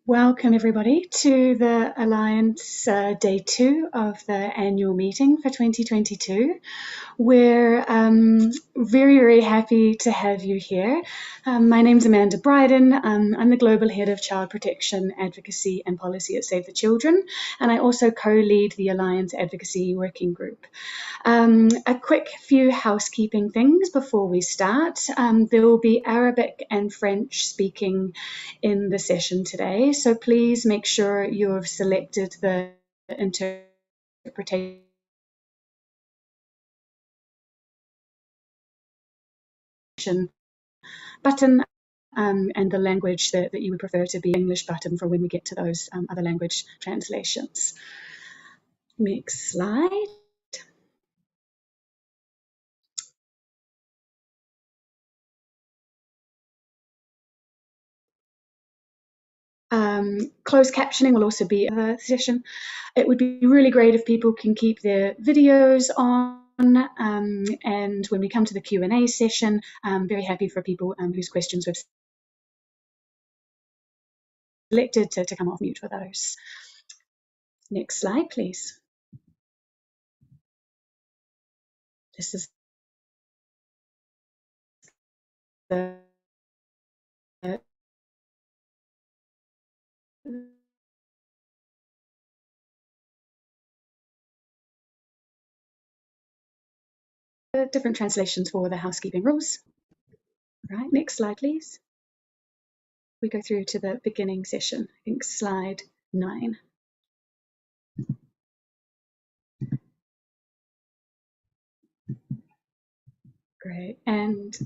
Welcome everybody to the Alliance Day 2 of the annual meeting for 2022. We're very, very happy to have you here. My name's Amanda Bryden. I'm the Global Head of Child Protection, Advocacy and Policy at Save the Children, and I also co-lead the Alliance Advocacy Working Group. A quick few housekeeping things before we start. There will be Arabic and French speaking in the session today, so please make sure you've selected the interpretation button and the language that you would prefer to be English button for when we get to those other language translations. Next slide. Closed captioning will also be a session. It would be really great if people can keep their videos on, and when we come to the Q&A session, I'm very happy for people whose questions we've selected to come off mute for those. Next slide, please. This is the different translations for the housekeeping rules. Right, next slide, please. We go through to the beginning session. I think slide 9. Great, and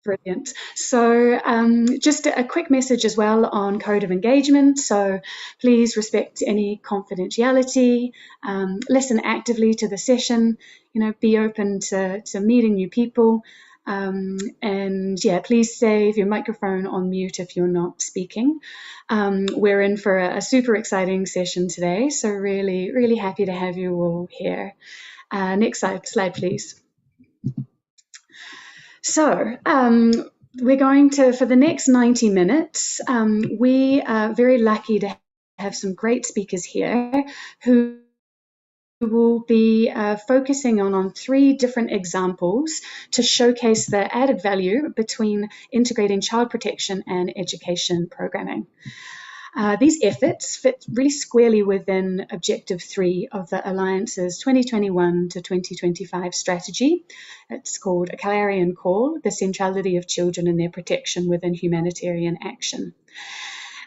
brilliant. So just a quick message as well on code of engagement. So please respect any confidentiality, listen actively to the session, be open to meeting new people. And yeah, please save your microphone on mute if you're not speaking. We're in for a super exciting session today, so really, really happy to have you all here. Next slide, please. So we're going to, for the next 90 minutes, we are very lucky to have some great speakers here who will be focusing on 3 different examples to showcase the added value between integrating child protection and education programming. These efforts fit really squarely within Objective 3 of the Alliance's 2021 to 2025 strategy. It's called A Clarion Call, the Centrality of Children and Their Protection Within Humanitarian Action.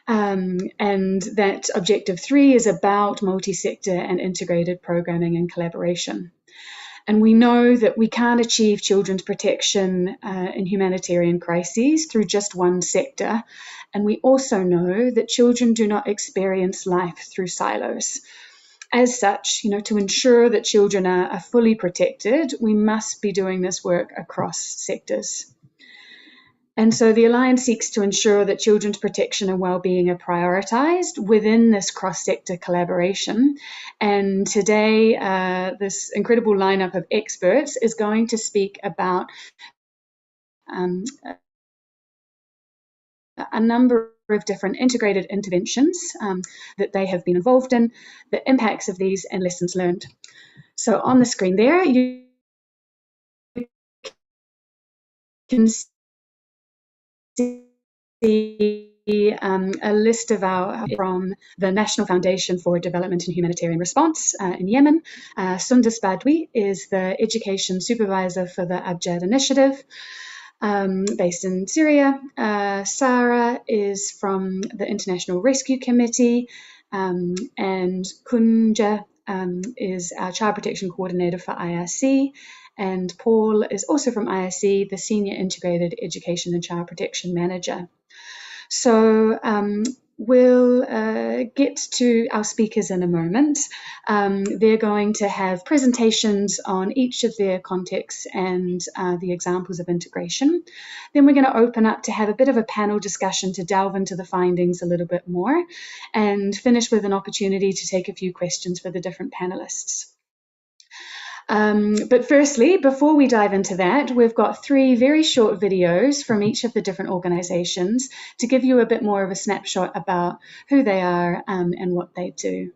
And that Objective 3 is about multi-sector and integrated programming and collaboration. And we know that we can't achieve children's protection in humanitarian crises through just one sector. And we also know that children do not experience life through silos. As such, to ensure that children are fully protected, we must be doing this work across sectors. And so the Alliance seeks to ensure that children's protection and well-being are prioritised within this cross-sector collaboration. And today, this incredible lineup of experts is going to speak about a number of different integrated interventions that they have been involved in, the impacts of these and lessons learned. So on the screen there, you can see a list of from the National Foundation for Development and Humanitarian Response in Yemen. Sundus Badwi is the Education Supervisor for the Abjad initiative based in Syria. Sara is from the International Rescue Committee, and Koundja is our Child Protection Coordinator for IRC. And Paul is also from IRC, the Senior Integrated Education and Child Protection Manager. So we'll get to our speakers in a moment. They're going to have presentations on each of their contexts and the examples of integration. Then we're going to open up to have a bit of a panel discussion to delve into the findings a little bit more and finish with an opportunity to take a few questions for the different panelists. But firstly, before we dive into that, we've got 3 very short videos from each of the different organizations to give you a bit more of a snapshot about who they are and what they do.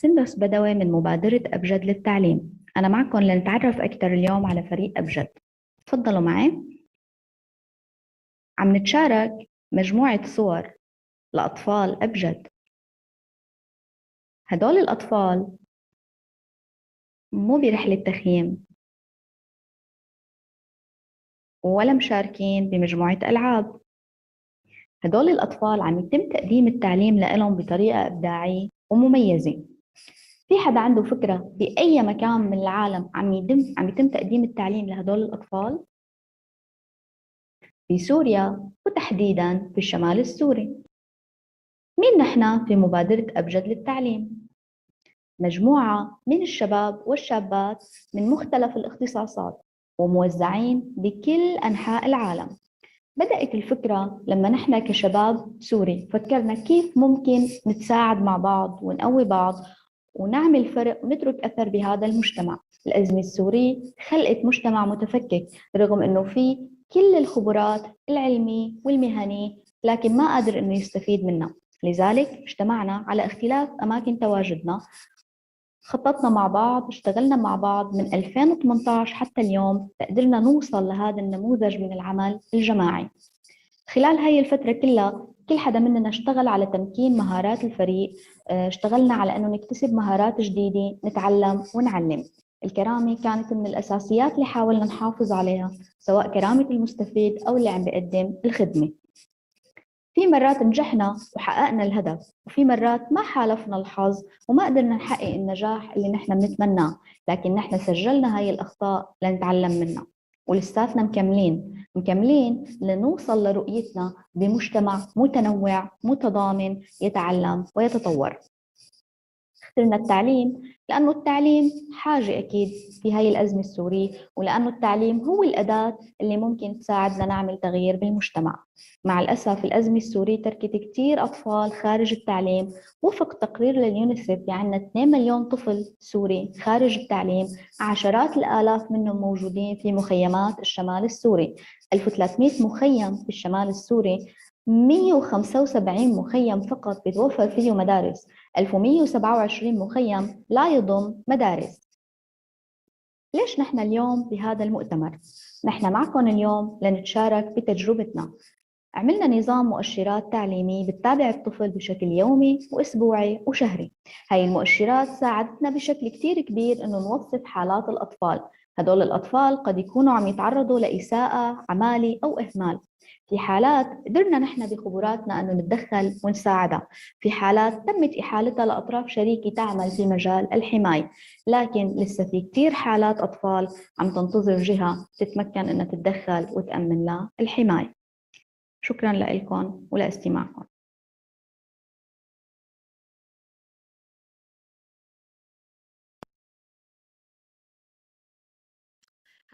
سندس بدوي من مبادرة أبجد للتعليم. أنا معكم لنتعرف أكثر اليوم على فريق أبجد. تفضلوا معي. عم نتشارك مجموعة صور لأطفال أبجد. هدول الأطفال مو برحلة تخييم ولا مشاركين بمجموعة ألعاب. هدول الأطفال عم يتم تقديم التعليم لهم بطريقة إبداعية ومميزة. في حدا عنده فكرة في أي مكان من العالم عم يتم تقديم التعليم لهدول الأطفال؟ في سوريا وتحديداً في الشمال السوري. مين نحن في مبادرة أبجد للتعليم؟ مجموعة من الشباب والشابات من مختلف الاختصاصات وموزعين بكل أنحاء العالم. بدأت الفكرة لما نحن كشباب سوري فكرنا كيف ممكن نتساعد مع بعض ونقوي بعض ونعمل فرق ونترك أثر بهذا المجتمع. الأزمة السورية خلقت مجتمع متفكك رغم أنه في كل الخبرات العلمية والمهنية، لكن ما قادر أنه يستفيد منها. لذلك اجتمعنا على اختلاف أماكن تواجدنا، خططنا مع بعض، اشتغلنا مع بعض من 2018 حتى اليوم قدرنا نوصل لهذا النموذج من العمل الجماعي. خلال هاي الفترة كلها كل حدا مننا اشتغل على تمكين مهارات الفريق، اشتغلنا على أنه نكتسب مهارات جديدة، نتعلم ونعلم. الكرامة كانت من الأساسيات اللي حاولنا نحافظ عليها، سواء كرامة المستفيد أو اللي عم بيقدم الخدمة. في مرات نجحنا وحققنا الهدف، وفي مرات ما حالفنا الحظ وما قدرنا نحقق النجاح اللي نحن بنتمناه، لكن نحن سجلنا هاي الأخطاء لنتعلم منها، ولساتنا مكملين لنوصل لرؤيتنا بمجتمع متنوع متضامن يتعلم ويتطور. اخترنا التعليم لأنه التعليم حاجة أكيد في هاي الأزمة السورية، ولأنه التعليم هو الأداة اللي ممكن تساعدنا نعمل تغيير بالمجتمع. مع الأسف الأزمة السورية تركت كتير أطفال خارج التعليم. وفق تقرير لليونيسف في عنا 2 مليون طفل سوري خارج التعليم، عشرات الآلاف منهم موجودين في مخيمات الشمال السوري. 1300 مخيم في الشمال السوري 175 مخيم فقط بتوفر فيه مدارس، 1127 مخيم لا يضم مدارس. ليش نحن اليوم بهذا المؤتمر؟ نحن معكم اليوم لنتشارك بتجربتنا. عملنا نظام مؤشرات تعليمي بتتابع الطفل بشكل يومي وأسبوعي وشهري. هاي المؤشرات ساعدتنا بشكل كتير كبير إنه نوصف حالات الأطفال. هدول الأطفال قد يكونوا عم يتعرضوا لإساءة، عمالي أو إهمال. في حالات قدرنا نحن بخبراتنا أنه نتدخل ونساعدها، في حالات تمت إحالتها لأطراف شريكة تعمل في مجال الحماية، لكن لسه في كتير حالات أطفال عم تنتظر جهة تتمكن أنها تتدخل وتأمن لها الحماية. شكراً لكم ولاستماعكم.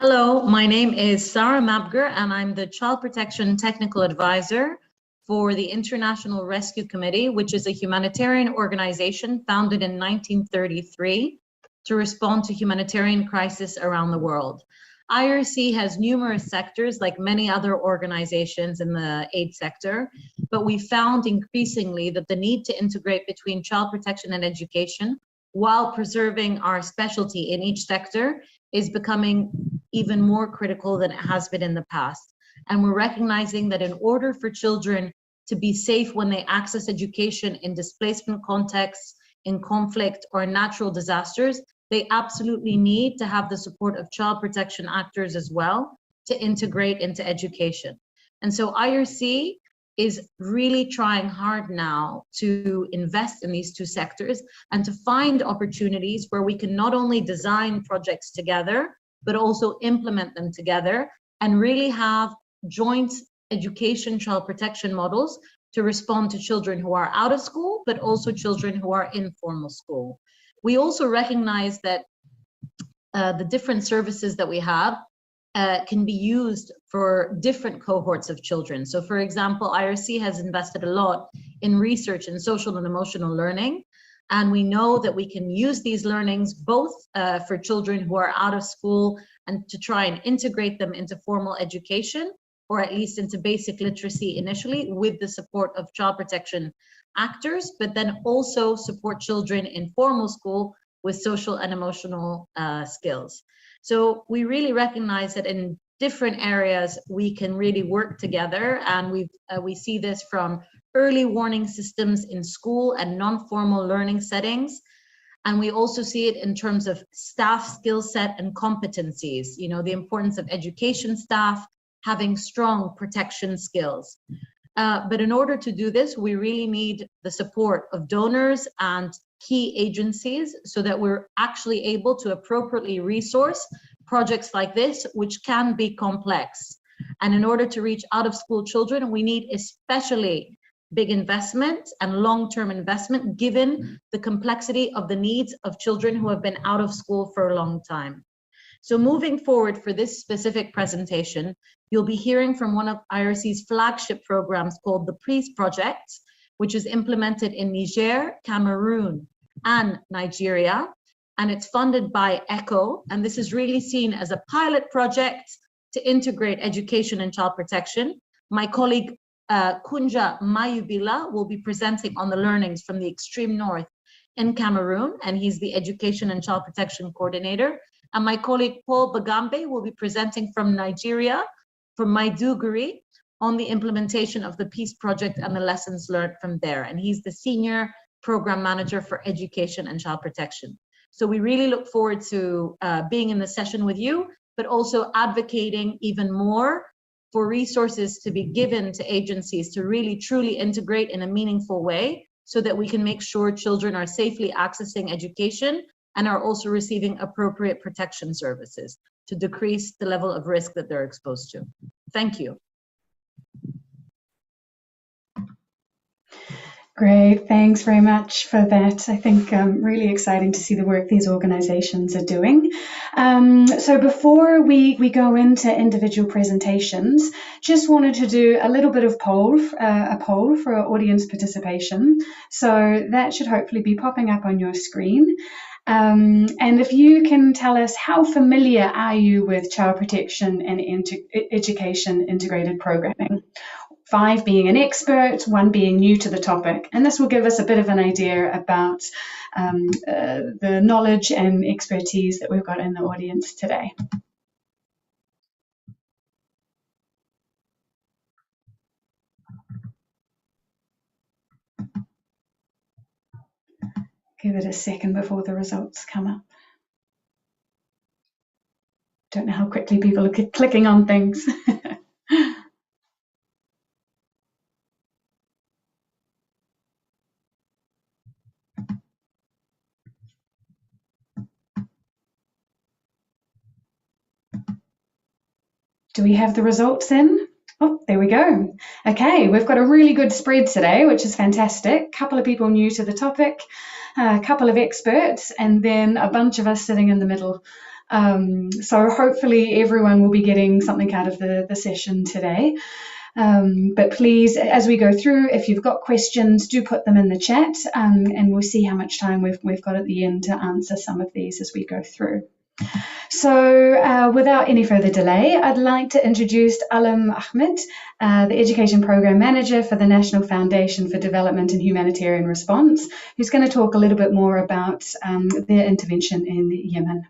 Hello, my name is Sara Mabger, and I'm the Child Protection Technical Advisor for the International Rescue Committee, which is a humanitarian organization founded in 1933 to respond to humanitarian crises around the world. IRC has numerous sectors, like many other organizations in the aid sector, but we found increasingly that the need to integrate between child protection and education while preserving our specialty in each sector is becoming even more critical than it has been in the past. And we're recognizing that in order for children to be safe when they access education in displacement contexts, in conflict or natural disasters, they absolutely need to have the support of child protection actors as well to integrate into education. And so IRC is really trying hard now to invest in these two sectors and to find opportunities where we can not only design projects together, but also implement them together and really have joint education child protection models to respond to children who are out of school, but also children who are in formal school. We also recognize that the different services that we have can be used for different cohorts of children. So for example, IRC has invested a lot in research in social and emotional learning. And we know that we can use these learnings both for children who are out of school and to try and integrate them into formal education, or at least into basic literacy initially with the support of child protection actors, but then also support children in formal school with social and emotional skills. So we really recognize that in different areas we can really work together, and we see this from early warning systems in school and non-formal learning settings. And we also see it in terms of staff skill set and competencies, you know, the importance of education staff having strong protection skills. But in order to do this, we really need the support of donors and key agencies so that we're actually able to appropriately resource projects like this, which can be complex. And in order to reach out of school children, we need especially big investment and long-term investment, given the complexity of the needs of children who have been out of school for a long time. So moving forward for this specific presentation, you'll be hearing from one of IRC's flagship programs called the Peace Project, which is implemented in Niger, Cameroon, and Nigeria. And it's funded by ECHO. And this is really seen as a pilot project to integrate education and child protection. My colleague Koundja Mayoubila will be presenting on the learnings from the extreme north in Cameroon, and he's the Education and Child Protection Coordinator. And my colleague Paul Bagambe will be presenting from Nigeria, from Maiduguri, on the implementation of the Peace Project and the lessons learned from there. And he's the Senior Program Manager for Education and Child Protection. So we really look forward to being in the session with you, but also advocating even more for resources to be given to agencies to really truly integrate in a meaningful way so that we can make sure children are safely accessing education and are also receiving appropriate protection services to decrease the level of risk that they're exposed to. Thank you. Great, thanks very much for that. I think really exciting to see the work these organizations are doing. So before we go into individual presentations, just wanted to do a little bit of a poll for our audience participation. So that should hopefully be popping up on your screen. And if you can tell us, how familiar are you with child protection and education integrated programming? 5 being an expert, 1 being new to the topic. And this will give us a bit of an idea about the knowledge and expertise that we've got in the audience today. Give it a second before the results come up. Don't know how quickly people are clicking on things. Do we have the results in? Oh, there we go. Okay, we've got a really good spread today, which is fantastic. A couple of people new to the topic, a couple of experts, and then a bunch of us sitting in the middle. So hopefully everyone will be getting something out of the session today. But please, as we go through, if you've got questions, do put them in the chat, and we'll see how much time we've got at the end to answer some of these as we go through. So without any further delay, I'd like to introduce Ahlam Ahmed, the Education Program Manager for the National Foundation for Development and Humanitarian Response, who's going to talk a little bit more about their intervention in Yemen.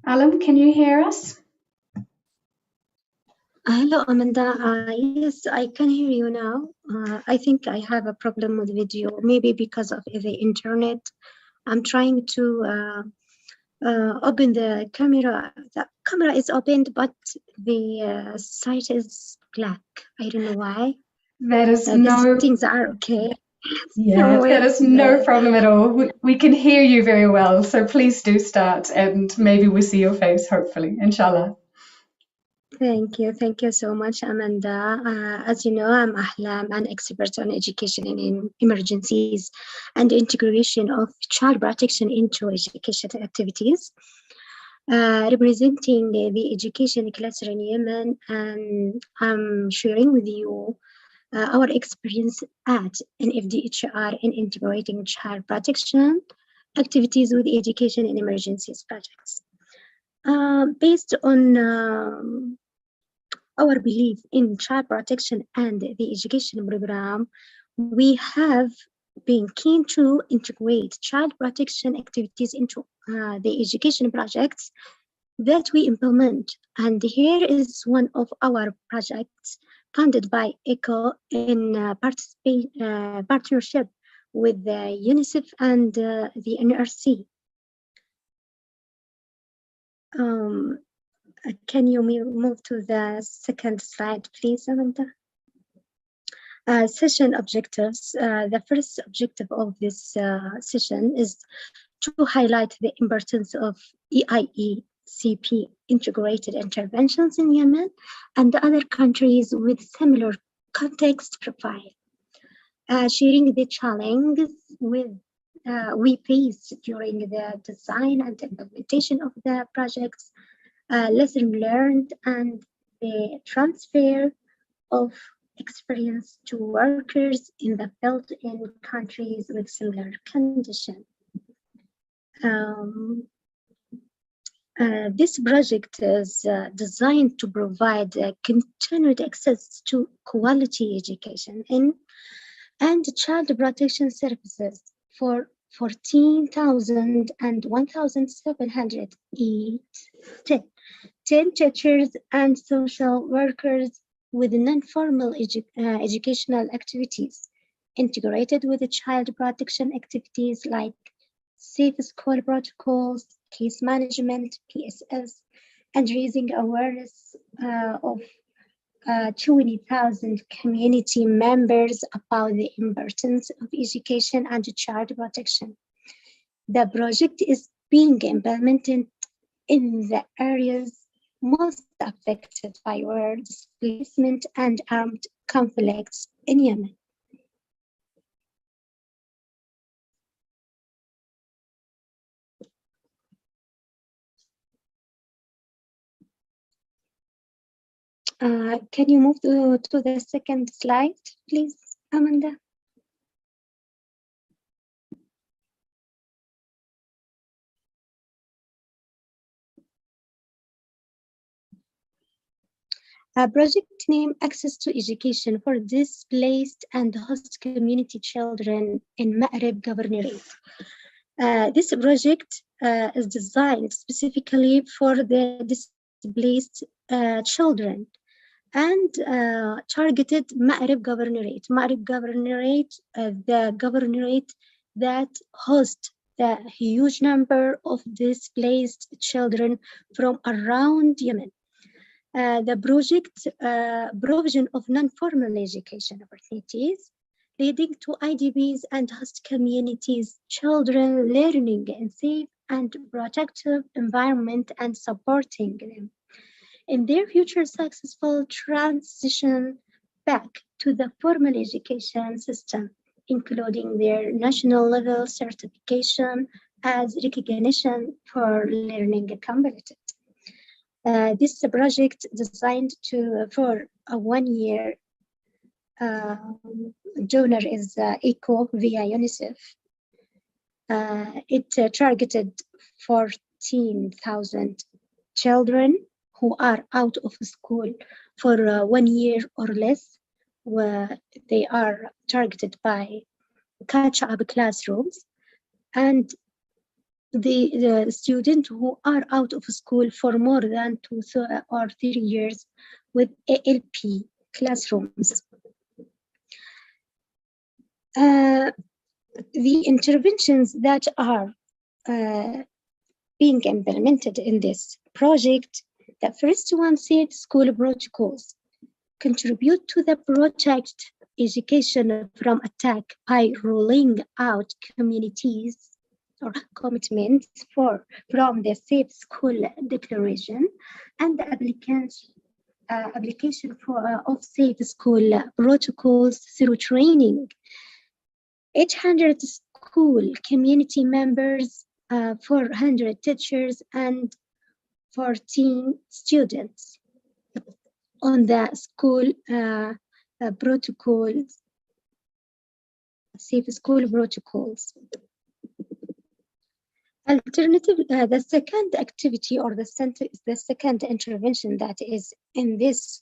Alem, can you hear us? Hello, Amanda. Yes, I can hear you now. I think I have a problem with video, maybe because of the internet. I'm trying to open the camera. The camera is opened, but the site is black. I don't know why. That is These things are okay. Yeah, that is no problem at all. We can hear you very well, so please do start, and maybe we'll see your face, hopefully, inshallah. Thank you so much, Amanda. As you know, I'm Ahlam, an expert on education in emergencies and integration of child protection into education activities, representing the education cluster in Yemen, and I'm sharing with you our experience at NFDHR in integrating child protection activities with education and emergencies projects. Based on our belief in child protection and the education program, we have been keen to integrate child protection activities into the education projects that we implement. And here is one of our projects funded by ECHO in partnership with UNICEF and the NRC. Can you move to the second slide, please, Amanda? Session objectives. The first objective of this session is to highlight the importance of EIECP integrated interventions in Yemen and other countries with similar context profile. Sharing the challenges we faced during the design and implementation of the projects, lesson learned, and the transfer of experience to workers in the field in countries with similar conditions. This project is designed to provide continued access to quality education and child protection services for 14,000 and 1,708 10 teachers and social workers with non-formal educational activities integrated with the child protection activities like safe school protocols, case management, PSS, and raising awareness of 20,000 community members about the importance of education and child protection. The project is being implemented in the areas most affected by war, displacement, and armed conflicts in Yemen. Can you move to the second slide, please, Amanda? Project name Access to Education for Displaced and Host Community Children in Maghreb Governorate. This project is designed specifically for the displaced children and targeted Maghreb Governorate. Maghreb Governorate, the governorate that hosts the huge number of displaced children from around Yemen. The project provision of non-formal education opportunities leading to IDPs and host communities, children learning in safe and protective environment and supporting them in their future successful transition back to the formal education system, including their national level certification as recognition for learning completed. This project designed for a 1 year. Donor is ECHO via UNICEF. It targeted 14,000 children who are out of school for 1 year or less, where they are targeted by catch-up classrooms, and the students who are out of school for more than 2 or 3 years with ALP classrooms. The interventions that are being implemented in this project, the first one, safe school protocols, contribute to the protect education from attack by rolling out communities or commitments from the Safe School Declaration and the application of Safe School protocols through training. 800 school community members, 400 teachers, and 14 students on the school protocols, Safe School protocols. Alternative, the second activity or the second intervention that is in this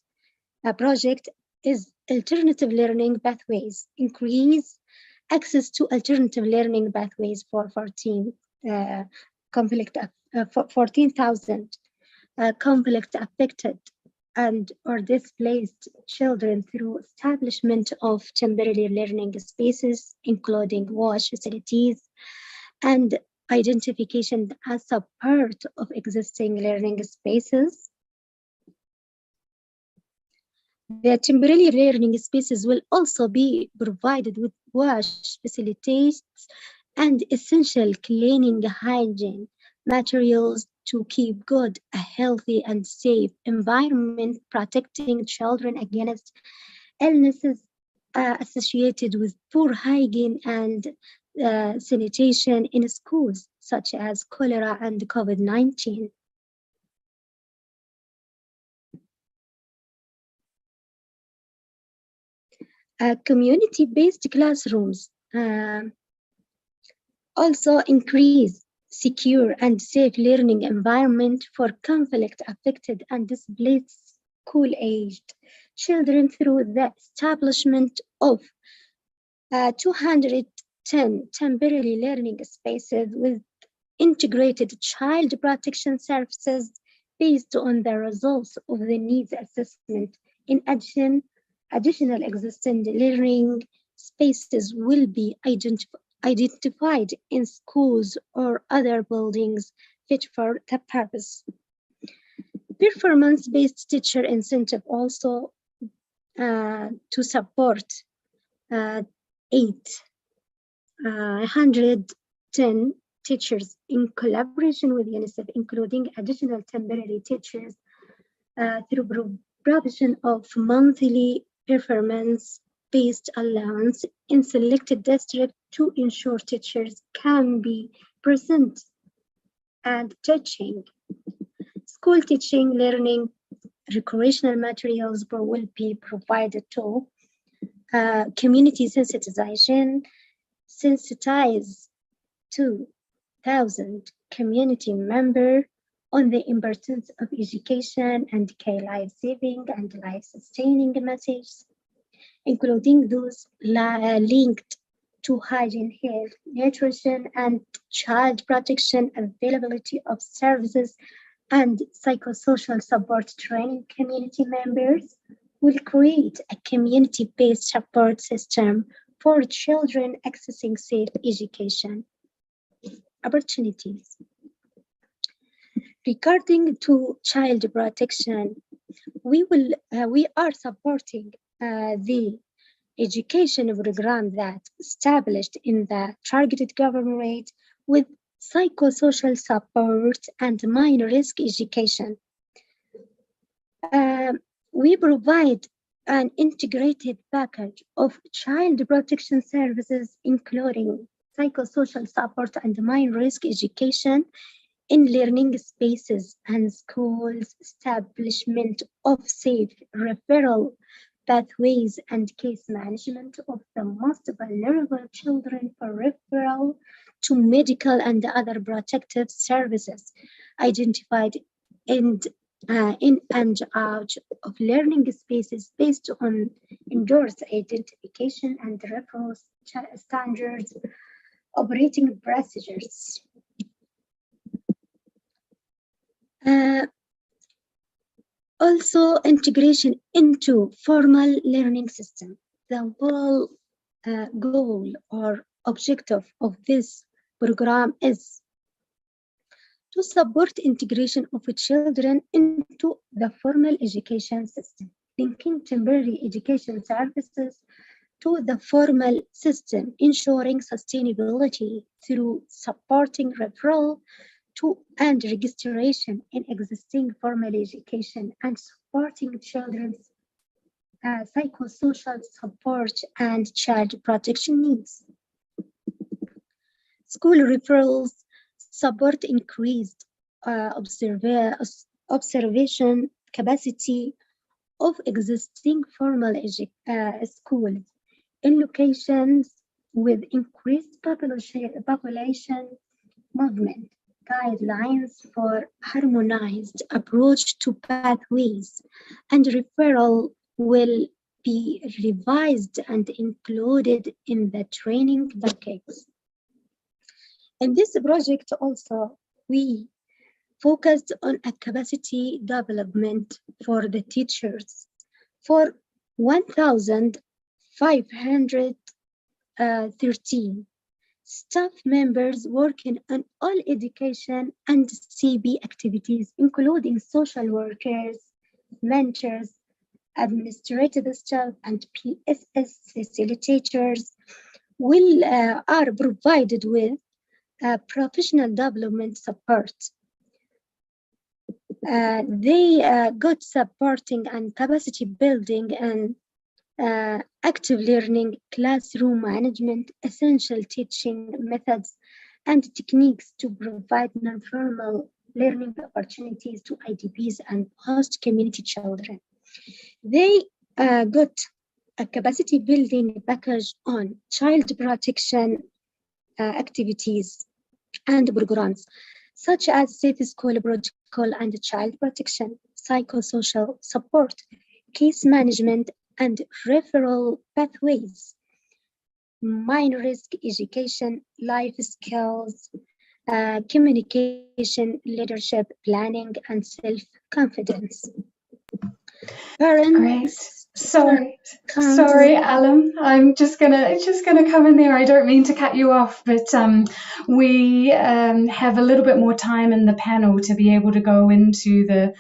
project is alternative learning pathways. Increase access to alternative learning pathways for 14,000 conflict affected and or displaced children through establishment of temporary learning spaces, including wash facilities and identification as a part of existing learning spaces. The temporary learning spaces will also be provided with wash facilities and essential cleaning hygiene materials to keep good, a healthy and safe environment, protecting children against illnesses associated with poor hygiene and sanitation in schools, such as cholera and COVID-19. Community-based classrooms also increase secure and safe learning environment for conflict-affected and displaced school-aged children through the establishment of 210 temporary learning spaces with integrated child protection services based on the results of the needs assessment. In addition, additional existing learning spaces will be identified in schools or other buildings fit for the purpose. Performance-based teacher incentive also to support 810 teachers in collaboration with UNICEF, including additional temporary teachers through provision of monthly performance-based allowance in selected districts to ensure teachers can be present and teaching. School teaching learning recreational materials will be provided to community sensitization, sensitize 2,000 community members on the importance of education and life-saving and life-sustaining messages, including those linked to hygiene, health, nutrition, and child protection, availability of services, and psychosocial support. Training community members will create a community-based support system for children accessing safe education opportunities. Regarding to child protection, we are supporting the education program that established in the targeted government with psychosocial support and minor risk education. We provide an integrated package of child protection services, including psychosocial support and minor risk education in learning spaces and schools, establishment of safe referral pathways, and case management of the most vulnerable children for referral to medical and other protective services identified in and out of learning spaces based on endorsed identification and referral standards, operating procedures. Also, integration into formal learning system. The whole goal or objective of this program is to support integration of children into the formal education system, linking temporary education services to the formal system, ensuring sustainability through supporting referral to and registration in existing formal education and supporting children's psychosocial support and child protection needs. School referrals support increased observation capacity of existing formal schools in locations with increased population movement. Guidelines for harmonized approach to pathways and referral will be revised and included in the training package. In this project also, we focused on a capacity development for the teachers for 1,513 staff members working on all education and CB activities, including social workers, mentors, administrative staff, and PSS facilitators are provided with professional development support. They got supporting and capacity building and active learning, classroom management, essential teaching methods and techniques to provide non-formal learning opportunities to IDPs and host community children. They got a capacity building package on child protection activities and programs, such as safe school protocol and child protection, psychosocial support, case management, and referral pathways, minor risk education, life skills, communication, leadership, planning, and self-confidence. Great. Sorry, Alem. I'm just gonna come in there. I don't mean to cut you off, but we have a little bit more time in the panel to be able to go into the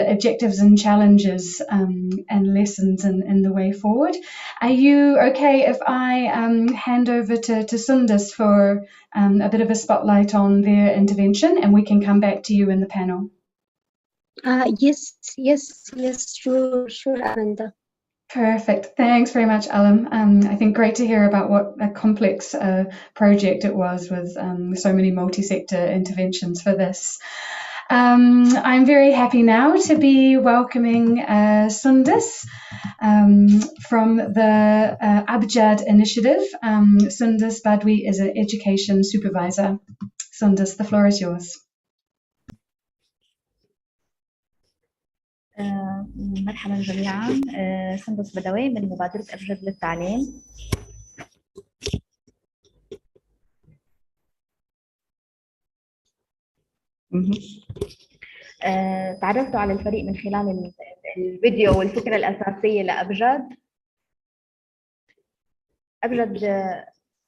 objectives and challenges and lessons in the way forward. Are you okay if I hand over to Sundus for a bit of a spotlight on their intervention, and we can come back to you in the panel? Yes, sure, Amanda. Perfect. Thanks very much, Alem. I think great to hear about what a complex project it was with so many multi-sector interventions for this. I'm very happy now to be welcoming Sundus from the Abjad initiative. Sundus Badwi is an education supervisor. Sundus, the floor is yours. مرحبا جميعا. سندس بدوي من مبادرة أبجد للتعليم. تعرفتوا على الفريق من خلال الفيديو والفكرة الأساسية لأبجد.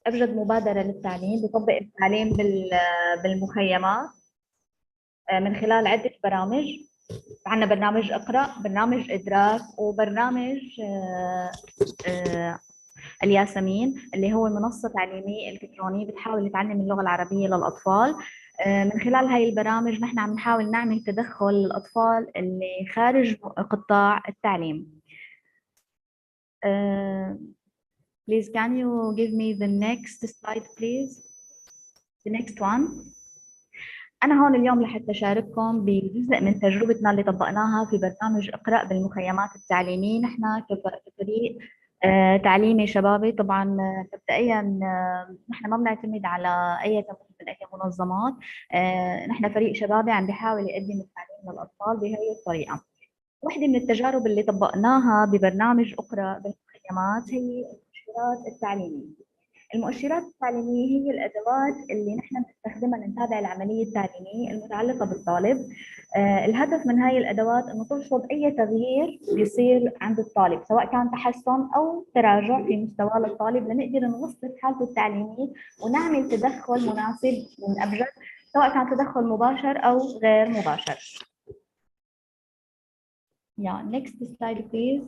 أبجد مبادرة للتعليم بتطبق التعليم بالمخيمات من خلال عدة برامج. عندنا برنامج اقرأ، برنامج إدراك، وبرنامج الياسمين اللي هو منصة تعليمية إلكترونية بتحاول تعلم اللغة العربية للأطفال. من خلال هاي البرامج نحن عم نحاول نعمل تدخل للأطفال اللي خارج قطاع التعليم. Please, can you give me the next slide, please? The next one. أنا هون اليوم لحتى أشارككم بجزء من تجربتنا اللي طبقناها في برنامج اقرأ بالمخيمات التعليمية. نحن كفريق تعليمي شبابي. طبعا مبدئيا نحن ما بنعتمد على أي تمويل من أي منظمات. نحن فريق شبابي عم بيحاول يقدم التعليم للأطفال بهي الطريقة. واحدة من التجارب اللي طبقناها ببرنامج اقرأ بالمخيمات هي المؤشرات التعليمية. المؤشرات التعليمية هي الأدوات اللي نحن بنستخدمها لنتابع العملية التعليمية المتعلقة بالطالب. الهدف من هاي الأدوات إنه ترصد أي تغيير بيصير عند الطالب، سواء كان تحسن أو تراجع في مستوى الطالب، لنقدر نوصف حالته التعليمية ونعمل تدخل مناسب من أبجد، سواء كان تدخل مباشر أو غير مباشر. next slide please.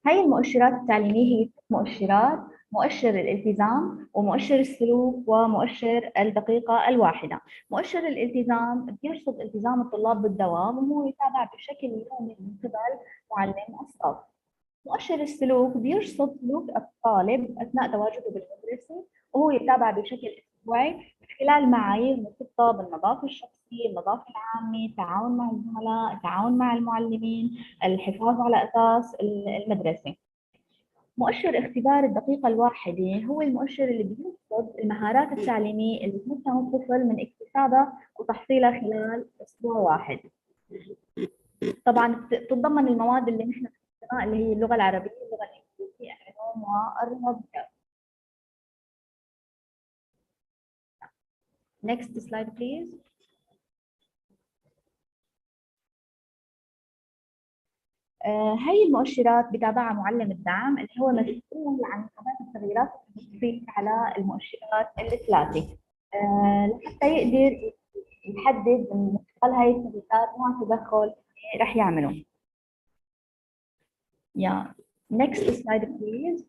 هاي المؤشرات التعليمية هي مؤشرات: مؤشر الالتزام، ومؤشر السلوك، ومؤشر الدقيقة الواحدة. مؤشر الالتزام بيرصد التزام الطلاب بالدوام، وهو يتابع بشكل يومي من قبل معلم الصف. مؤشر السلوك بيرصد سلوك الطالب أثناء تواجده بالمدرسة، وهو يتابع بشكل أسبوعي من خلال معايير مرتبطة بالنظافة الشخصية، النظافة العامة، التعاون مع الزملاء، التعاون مع المعلمين، الحفاظ على أساس المدرسة. مؤشر اختبار الدقيقة الواحدة هو المؤشر اللي بيرصد المهارات التعليمية اللي تمكن الطفل من اكتسابها وتحصيلها خلال أسبوع واحد. طبعا تتضمن المواد اللي نحن بنستخدمها اللي هي اللغة العربية، اللغة الإنجليزية، العلوم، والرياضيات. Next slide please. هاي المؤشرات بتابعها معلم الدعم اللي هو مسؤول عن متابعة التغييرات التوصيفية على المؤشرات الثلاثة، لحتى يقدر يحدد من خلال هاي التغييرات نوع تدخل رح يعمله. Next slide please.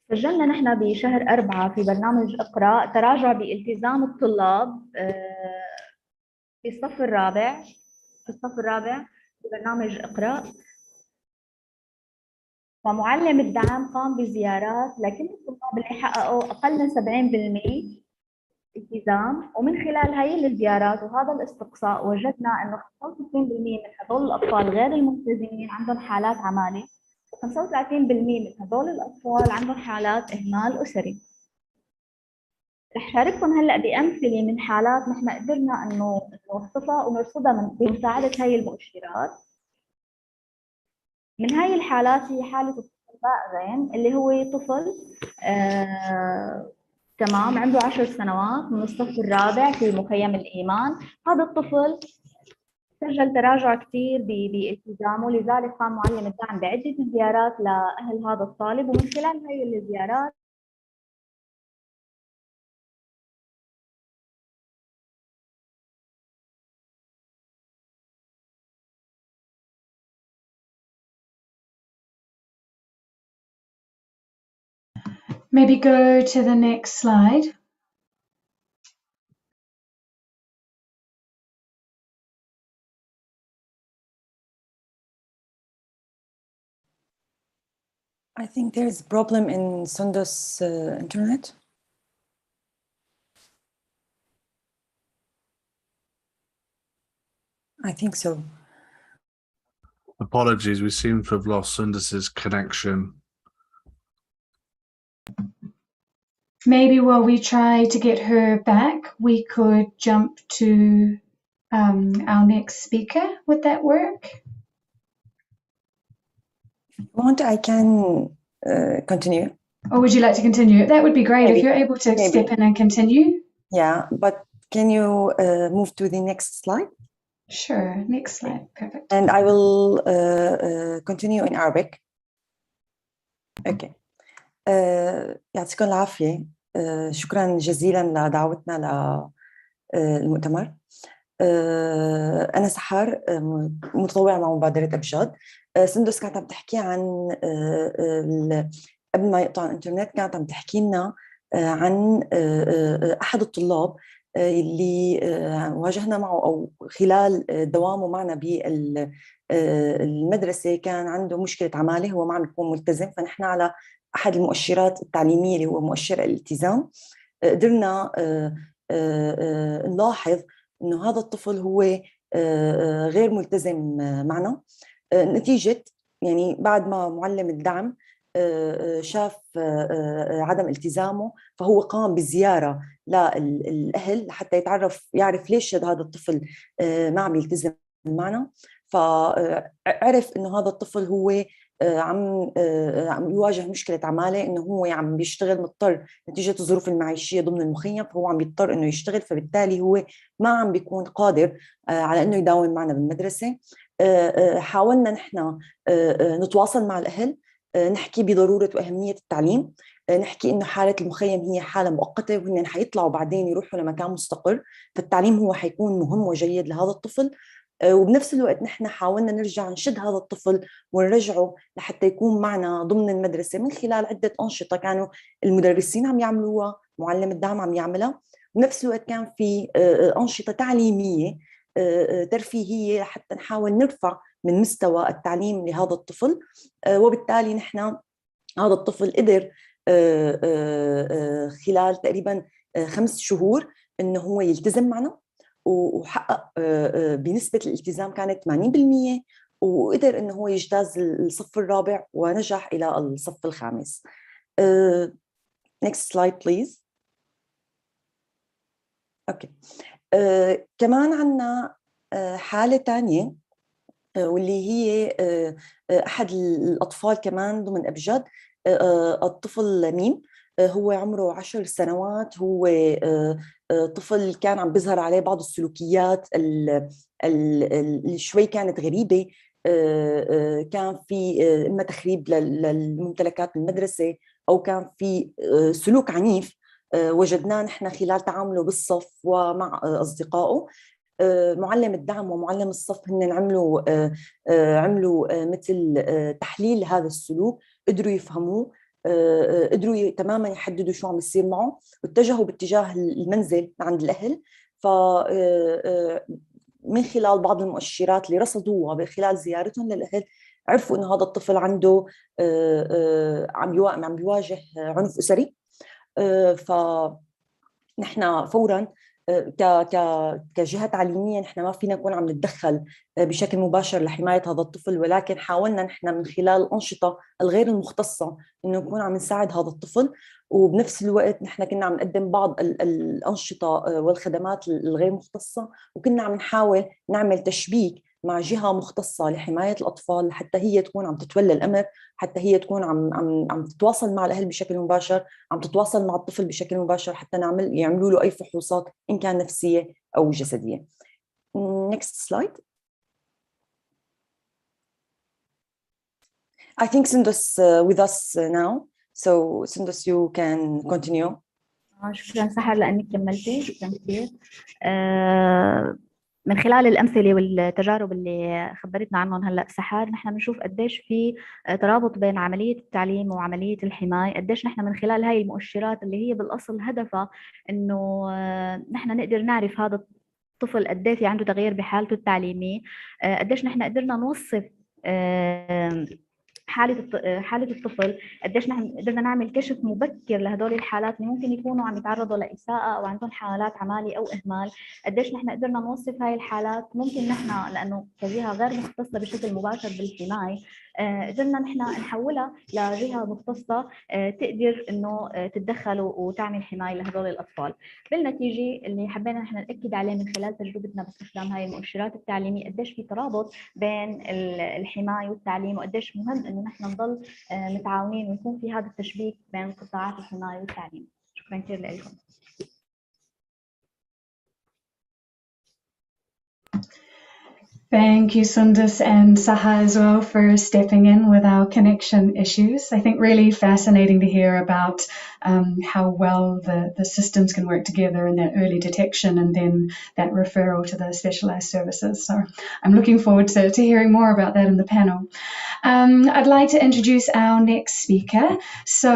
سجلنا نحن بشهر 4 في برنامج اقرأ تراجع بالتزام الطلاب في الصف الرابع في برنامج اقرأ. ومعلم الدعم قام بزيارات لكل الطلاب اللي حققوا أقل من 70% التزام، ومن خلال هاي الزيارات وهذا الاستقصاء وجدنا إنه 65% من هذول الأطفال غير الملتزمين عندهم حالات عمالة، و35% من هذول الأطفال عندهم حالات إهمال أسري. رح شارككم هلا بأمثلة من حالات نحن قدرنا إنه نوصفها ونرصدها بمساعدة هاي المؤشرات. من هاي الحالات هي حالة الطفل بائغين اللي هو طفل تمام عنده 10 سنوات من الصف الرابع في مخيم الإيمان. هذا الطفل سجل تراجع كثير بالتزامه، لذلك قام معلم الدعم بعدة زيارات لأهل هذا الطالب، ومن خلال هاي الزيارات Maybe go to the next slide. I think there is a problem in Sundus internet. I think so. Apologies, we seem to have lost Sundus's connection. Maybe while we try to get her back, we could jump to our next speaker. Would that work? If you want, I can continue. Or would you like to continue? That would be great. Maybe. If you're able to Maybe. step in and continue. Yeah, but can you move to the next slide? Sure, next slide. Perfect. And I will continue in Arabic. Okay. يعطيكم العافية. شكرا جزيلا لدعوتنا للمؤتمر. أنا سحار، متطوعة مع مبادرة أبجاد. سندس كانت عم تحكي عن قبل ما يقطع الإنترنت، كانت عم تحكي لنا عن أحد الطلاب اللي واجهنا معه أو خلال دوامه معنا بالمدرسة كان عنده مشكلة عمالة، هو ما عم يكون ملتزم. فنحن على أحد المؤشرات التعليمية اللي هو مؤشر الالتزام قدرنا نلاحظ إنه هذا الطفل هو غير ملتزم معنا، نتيجة يعني بعد ما معلم الدعم شاف عدم التزامه، فهو قام بزيارة للأهل لحتى يعرف ليش هذا الطفل ما عم يلتزم معنا. فعرف إنه هذا الطفل هو عم يواجه مشكلة عمالة، إنه هو عم بيشتغل مضطر نتيجة الظروف المعيشية ضمن المخيم، فهو عم بيضطر إنه يشتغل، فبالتالي هو ما عم بيكون قادر على إنه يداوم معنا بالمدرسة. حاولنا نحن نتواصل مع الأهل، نحكي بضرورة وأهمية التعليم، نحكي إنه حالة المخيم هي حالة مؤقتة وهن حيطلعوا بعدين يروحوا لمكان مستقر، فالتعليم هو حيكون مهم وجيد لهذا الطفل. وبنفس الوقت نحن حاولنا نرجع نشد هذا الطفل ونرجعه لحتى يكون معنا ضمن المدرسة من خلال عدة أنشطة كانوا المدرسين عم يعملوها، معلم الدعم عم يعملها، ونفس الوقت كان في أنشطة تعليمية ترفيهية حتى نحاول نرفع من مستوى التعليم لهذا الطفل. وبالتالي نحن هذا الطفل قدر خلال تقريبا 5 شهور إنه هو يلتزم معنا، وحقق بنسبة الالتزام كانت 80%، وقدر إنه هو يجتاز الصف الرابع ونجح إلى الصف الخامس. Next slide please. أوكي. كمان عنا حالة تانية واللي هي أحد الأطفال كمان ضمن أبجد، الطفل ميم. هو عمره 10 سنوات، هو طفل كان عم بيظهر عليه بعض السلوكيات اللي شوي كانت غريبة. كان في إما تخريب للممتلكات المدرسة أو كان في سلوك عنيف وجدناه نحن خلال تعامله بالصف ومع أصدقائه. معلم الدعم ومعلم الصف هن عملوا مثل تحليل هذا السلوك، قدروا يفهموه، قدروا تماما يحددوا شو عم يصير معه، واتجهوا باتجاه المنزل عند الأهل. ف من خلال بعض المؤشرات اللي رصدوها خلال زيارتهم للأهل عرفوا إنه هذا الطفل عنده عم بيواجه عنف أسري. فنحن فوراً كجهة تعليمية نحن ما فينا نكون عم نتدخل بشكل مباشر لحماية هذا الطفل، ولكن حاولنا نحن من خلال الأنشطة الغير المختصة إنه نكون عم نساعد هذا الطفل. وبنفس الوقت نحن كنا عم نقدم بعض الأنشطة والخدمات الغير مختصة، وكنا عم نحاول نعمل تشبيك مع جهة مختصة لحماية الأطفال حتى هي تكون عم تتولى الأمر، حتى هي تكون عم تتواصل مع الأهل بشكل مباشر، عم تتواصل مع الطفل بشكل مباشر حتى يعملوا له أي فحوصات إن كان نفسية أو جسدية. Next slide. I think Sundus with us now. So Sundus, you can continue. شكرا سحر لأنك كملتي، شكرا كثير. من خلال الأمثلة والتجارب اللي خبرتنا عنهم هلأ سحر، نحن بنشوف قديش في ترابط بين عملية التعليم وعملية الحماية، قديش نحن من خلال هاي المؤشرات اللي هي بالأصل هدفها إنه نحن نقدر نعرف هذا الطفل قديش في عنده تغيير بحالته التعليمية، قديش نحن قدرنا نوصف حالة الطفل، قديش نحن قدرنا نعمل كشف مبكر لهدول الحالات اللي ممكن يكونوا عم يتعرضوا لإساءة أو عندهم حالات عمالة أو إهمال. قديش نحن قدرنا نوصف هاي الحالات، ممكن نحن لأنه كجهة غير مختصة بشكل مباشر بالحماية قدرنا نحن نحولها لجهة مختصة تقدر إنه تتدخل وتعمل حماية لهدول الأطفال. بالنتيجة اللي حبينا نحن نأكد عليه من خلال تجربتنا باستخدام هاي المؤشرات التعليمية، قديش في ترابط بين الحماية والتعليم، وقديش مهم إنه نحن نضل متعاونين ويكون في هذا التشبيك بين قطاعات الحماية والتعليم. شكرا كثير لكم. Thank you, Sundus and Saha as well for stepping in with our connection issues. I think really fascinating to hear about how well the systems can work together in that early detection and then that referral to the specialised services. So I'm looking forward to hearing more about that in the panel. I'd like to introduce our next speaker. So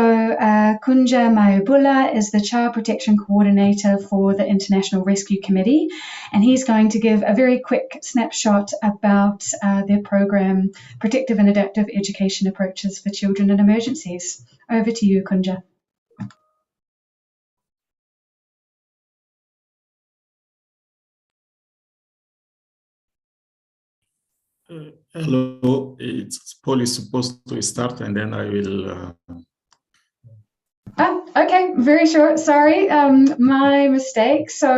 Koundja Mayoubila is the Child Protection Coordinator for the International Rescue Committee, and he's going to give a very quick snapshot about their program, Protective and Adaptive Education Approaches for Children in Emergencies. Over to you, Koundja. Hello, it's Paul is supposed to start and then I will... Okay, very short, sorry, my mistake. So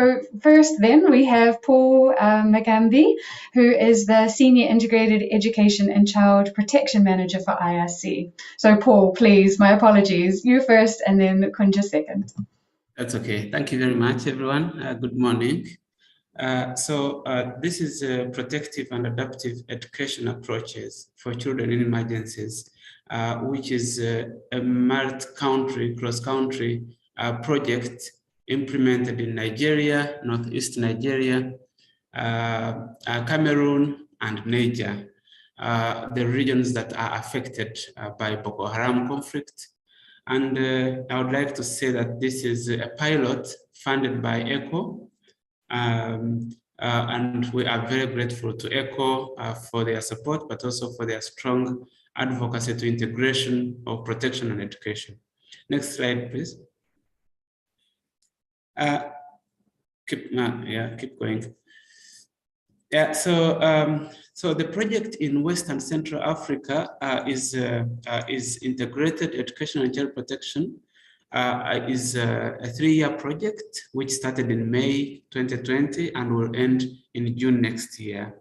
first then we have Paul Bagambe, who is the Senior Integrated Education and Child Protection Manager for IRC. So Paul, please, my apologies, you first and then Koundja second. That's okay. Thank you very much, everyone. Good morning. This is protective and adaptive education approaches for children in emergencies, which is a multi-country, cross-country project implemented in Nigeria, Northeast Nigeria, Cameroon, and Niger, the regions that are affected by Boko Haram conflict. And I would like to say that this is a pilot funded by ECHO, and we are very grateful to ECHO for their support, but also for their strong advocacy to integration of protection and education. Next slide, please. Keep going. Yeah, so the project in West and Central Africa is integrated education and child protection. Is a 3-year project which started in May 2020 and will end in June next year.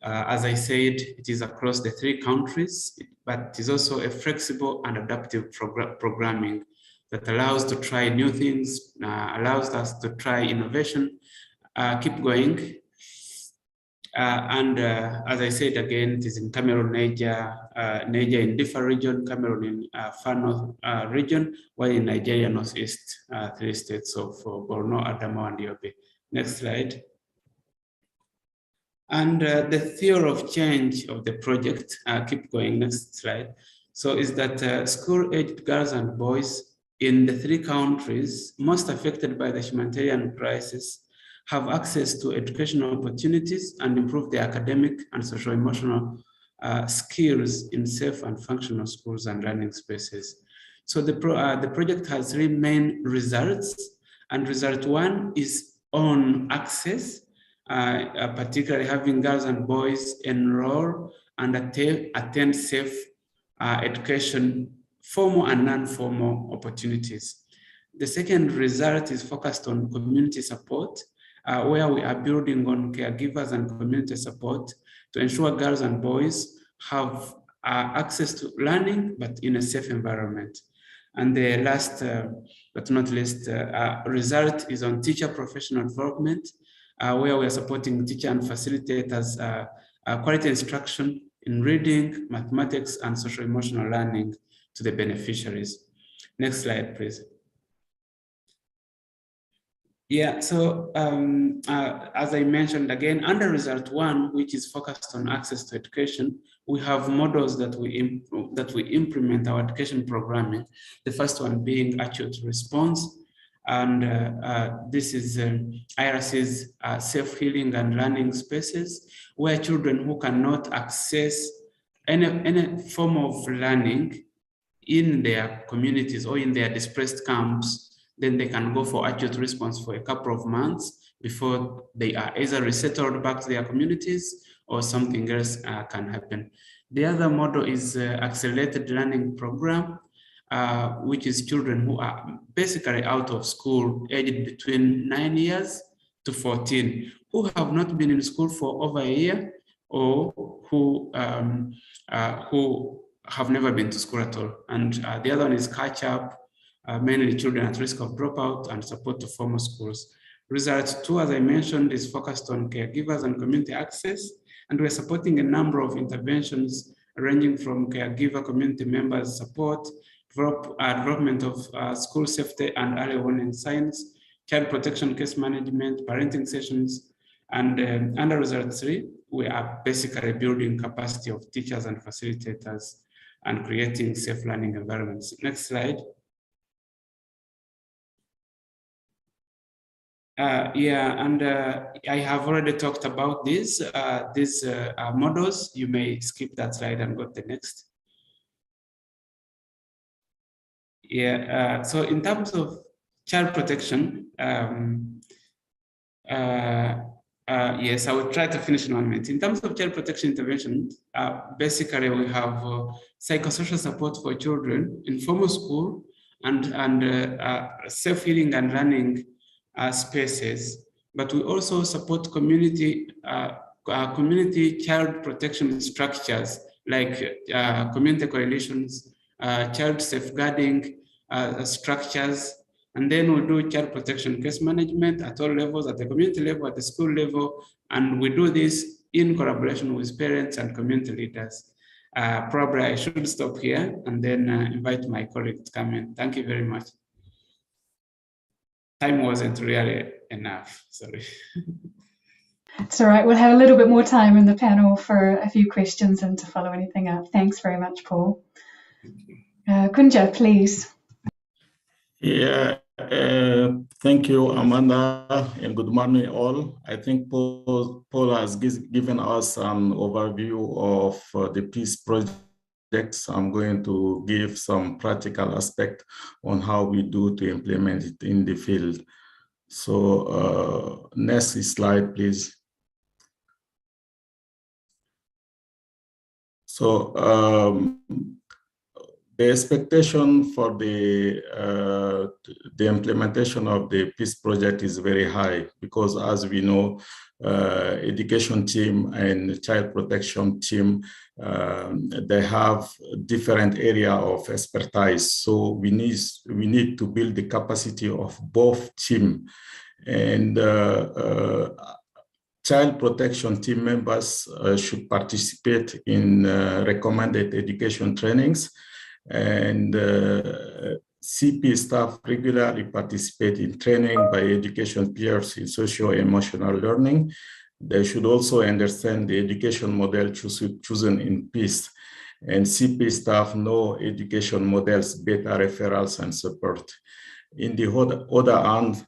As I said, it is across the 3 countries, but it is also a flexible and adaptive programming that allows to try new things, allows us to try innovation, keep going. As I said again, it is in Cameroon, Niger in Diffa region, Cameroon in Far North region, while in Nigeria, Northeast, 3 states of Borno, Adamawa, and Yobe. Next slide. And the theory of change of the project, keep going, next slide. So is that school-aged girls and boys in the 3 countries most affected by the humanitarian crisis have access to educational opportunities and improve their academic and social-emotional skills in safe and functional schools and learning spaces. So the project has 3 main results, and result 1 is on access, particularly having girls and boys enroll and attend safe education, formal and non-formal opportunities. The second result is focused on community support, where we are building on caregivers and community support to ensure girls and boys have access to learning, but in a safe environment. And the last, but not least, result is on teacher professional development, where we are supporting teacher and facilitators quality instruction in reading, mathematics, and social emotional learning to the beneficiaries. Next slide, please. Yeah, so as I mentioned again, under result 1, which is focused on access to education, we have models that we implement our education programming. The first one being acute response, and this is IRC's safe healing and learning spaces, where children who cannot access any form of learning in their communities or in their displaced camps, then they can go for acute response for a couple of months before they are either resettled back to their communities or something else can happen. The other model is accelerated learning program, which is children who are basically out of school, aged between 9 years to 14, who have not been in school for over a year, or who have never been to school at all. And the other one is catch up, mainly children at risk of dropout, and support to formal schools. Result 2, as I mentioned, is focused on caregivers and community access, and we're supporting a number of interventions ranging from caregiver community members support, development of school safety and early warning signs, child protection case management, parenting sessions, and under result 3, we are basically building capacity of teachers and facilitators and creating safe learning environments. Next slide. I have already talked about these models. You may skip that slide and go to the next. So in terms of child protection, yes, I will try to finish in 1 minute. In terms of child protection intervention, basically we have psychosocial support for children in formal school and safe healing and learning spaces, but we also support community child protection structures like community coalitions, child safeguarding structures, and then we do child protection case management at all levels, at the community level, at the school level, and we do this in collaboration with parents and community leaders. Probably I should stop here and then invite my colleague to come in. Thank you very much. Time wasn't really enough, sorry. It's all right, we'll have a little bit more time in the panel for a few questions and to follow anything up. Thanks very much, Paul. Koundja, please. Yeah, thank you, Amanda, and good morning all. I think Paul has given us an overview of the peace projects. I'm going to give some practical aspect on how we do to implement it in the field. So next slide, please. So the expectation for the implementation of the peace project is very high because, as we know, education team and child protection team, they have different area of expertise. So we need to build the capacity of both team, and child protection team members should participate in recommended education trainings, and CP staff regularly participate in training by education peers in socio-emotional learning. They should also understand the education model chosen in peace, and CP staff know education models, beta referrals, and support. In the other hand,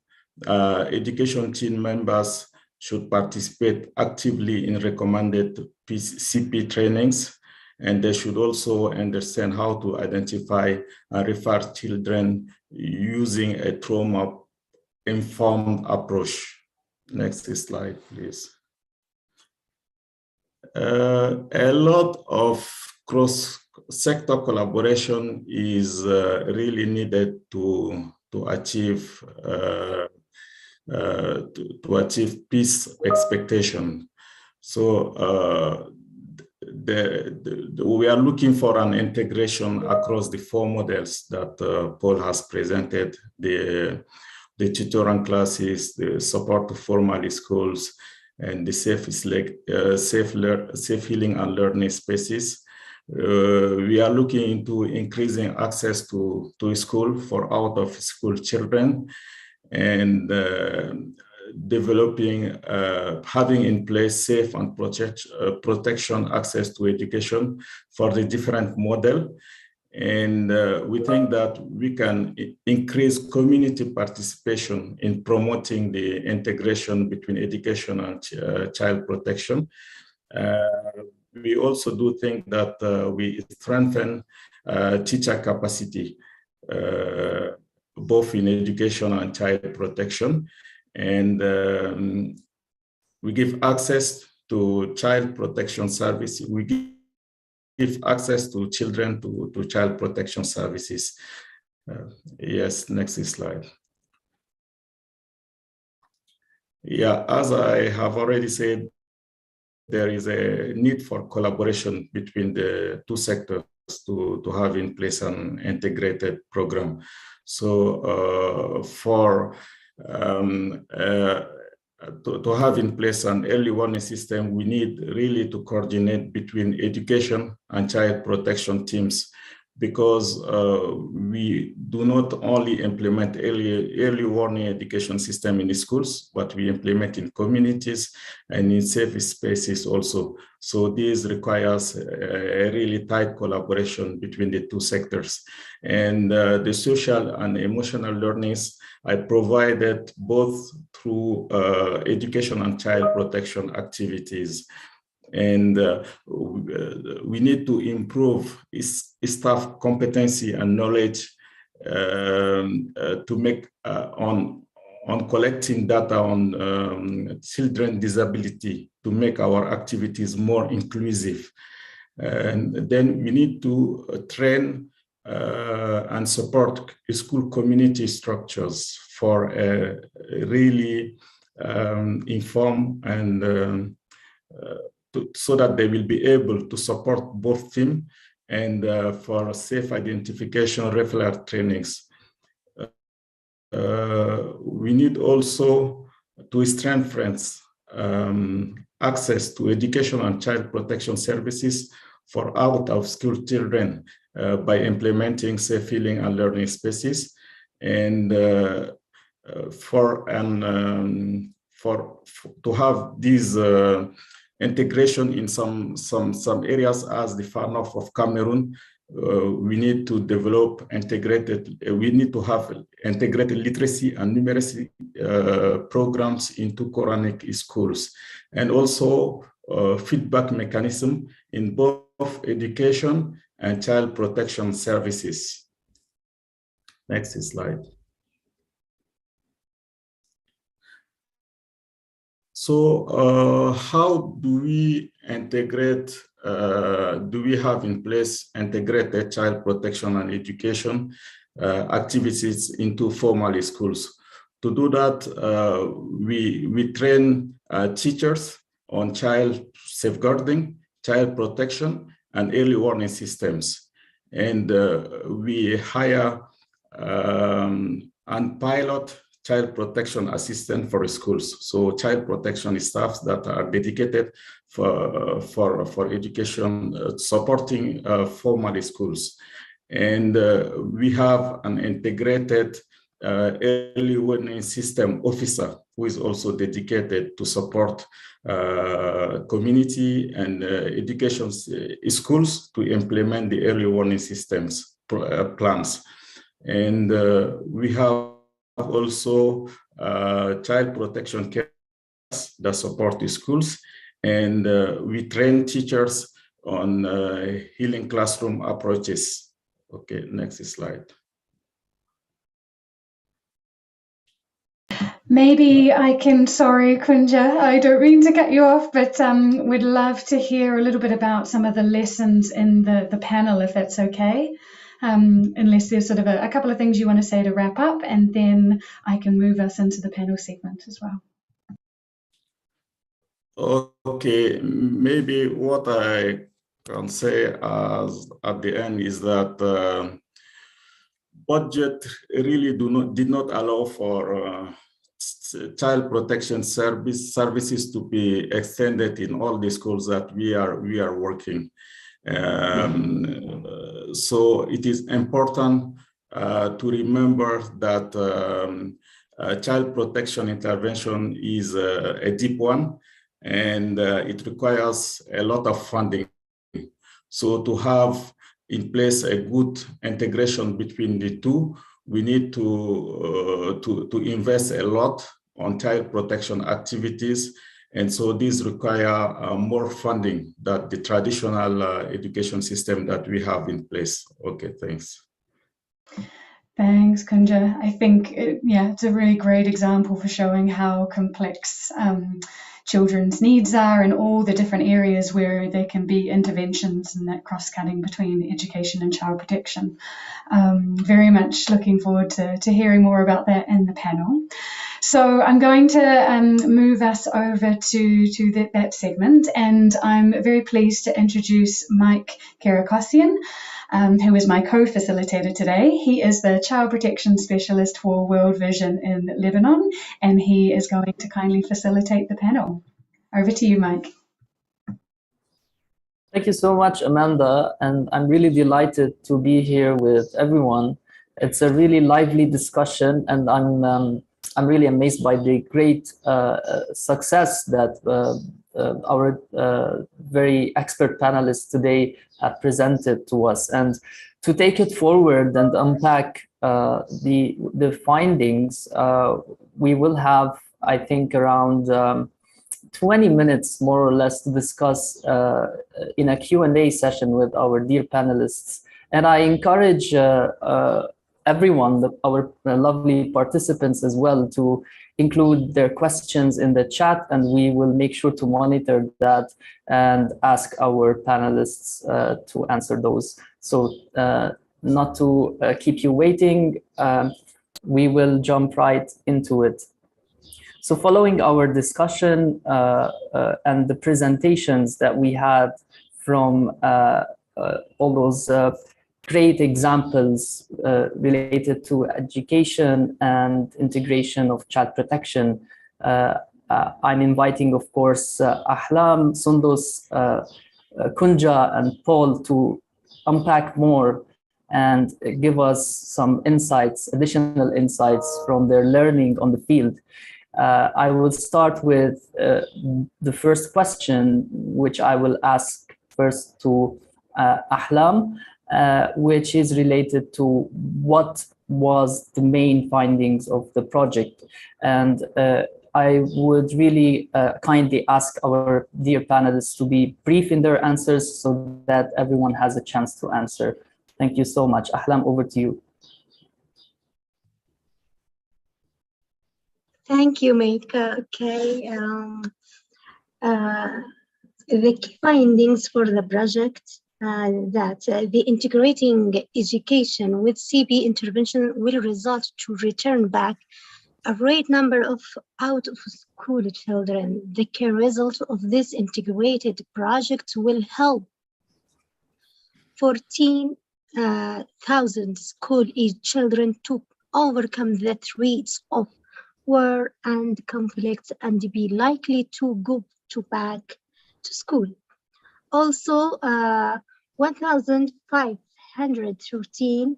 education team members should participate actively in recommended CP trainings, and they should also understand how to identify and refer children using a trauma-informed approach. Next slide, please. A lot of cross-sector collaboration is really needed to achieve peace expectation. So we are looking for an integration across the 4 models that Paul has presented: the tutoring classes, the support to formal schools, and the safe healing and learning spaces. We are looking into increasing access to school for out-of-school children, and developing, having in place safe and protection access to education for the different model. And we think that we can increase community participation in promoting the integration between education and child protection. we also do think that we strengthen teacher capacity, both in education and child protection. And we give access to child protection service. We give access to children to child protection services. Yes, next slide. Yeah, as I have already said, there is a need for collaboration between the two sectors to have in place an integrated program. So to have in place an early warning system, we need really to coordinate between education and child protection teams, because we do not only implement early warning education system in the schools, but we implement in communities and in safe spaces also. So this requires a really tight collaboration between the two sectors. And the social and emotional learnings I provided both through education and child protection activities. And we need to improve staff competency and knowledge to make on collecting data on children disability, to make our activities more inclusive. And then we need to train and support school community structures for really inform and so that they will be able to support both teams, and for safe identification referral trainings. We need also to strengthen access to education and child protection services for out-of-school children by implementing safe healing and learning spaces, and to have these integration in some areas as the far north of Cameroon. We need to develop we need to have integrated literacy and numeracy programs into Quranic schools, and also feedback mechanism in both education and child protection services. Next slide. So how do we integrate, do we have in place integrated child protection and education activities into formal schools? To do that, we train teachers on child safeguarding, child protection, and early warning systems. And we hire and pilot child protection assistant for schools. So child protection staff that are dedicated for education, supporting formal schools. And we have an integrated early warning system officer who is also dedicated to support community and education schools to implement the early warning systems plans. And we have also child protection care that support the schools, and we train teachers on healing classroom approaches. Okay, next slide. Maybe I can, sorry, Koundja, I don't mean to cut you off, but we'd love to hear a little bit about some of the lessons in the panel, if that's okay. Unless there's sort of a couple of things you want to say to wrap up, and then I can move us into the panel segment as well. Okay, maybe what I can say at the end is that budget really did not allow for child protection services to be extended in all the schools that we are working. So it is important to remember that child protection intervention is a deep one, and it requires a lot of funding. So to have in place a good integration between the two, we need to invest a lot on child protection activities, And so these require more funding than the traditional education system that we have in place. Okay, thanks. Thanks, Koundja. I think, it's a really great example for showing how complex children's needs are and all the different areas where there can be interventions and that cross-cutting between education and child protection. Very much looking forward to hearing more about that in the panel. So I'm going to move us over to that segment, and I'm very pleased to introduce Mike Kerakosian, who is my co-facilitator today. He is the Child Protection Specialist for World Vision in Lebanon, and he is going to kindly facilitate the panel. Over to you, Mike. Thank you so much, Amanda, and I'm really delighted to be here with everyone. It's a really lively discussion, and I'm really amazed by the great success that our very expert panelists today have presented to us. And to take it forward and unpack the findings, we will have, I think, around 20 minutes more or less to discuss in a Q&A session with our dear panelists. And I encourage everyone, our lovely participants as well, to include their questions in the chat, and we will make sure to monitor that and ask our panelists to answer those. So not to keep you waiting, we will jump right into it. So following our discussion and the presentations that we had from all those great examples related to education and integration of child protection, I'm inviting, of course, Ahlam, Sundus, Koundja, and Paul to unpack more and give us some insights, additional insights from their learning on the field. I will start with the first question, which I will ask first to Ahlam, which is related to what was the main findings of the project. And I would really kindly ask our dear panelists to be brief in their answers so that everyone has a chance to answer. Thank you so much. Ahlam, over to you. Thank you, Mike. Okay. The key findings for the project that the integrating education with CB intervention will result to return back a great number of out-of-school children. The key result of this integrated project will help 14,000 school-aged children to overcome the threats of war and conflict and be likely to go back to school. Also, 1,513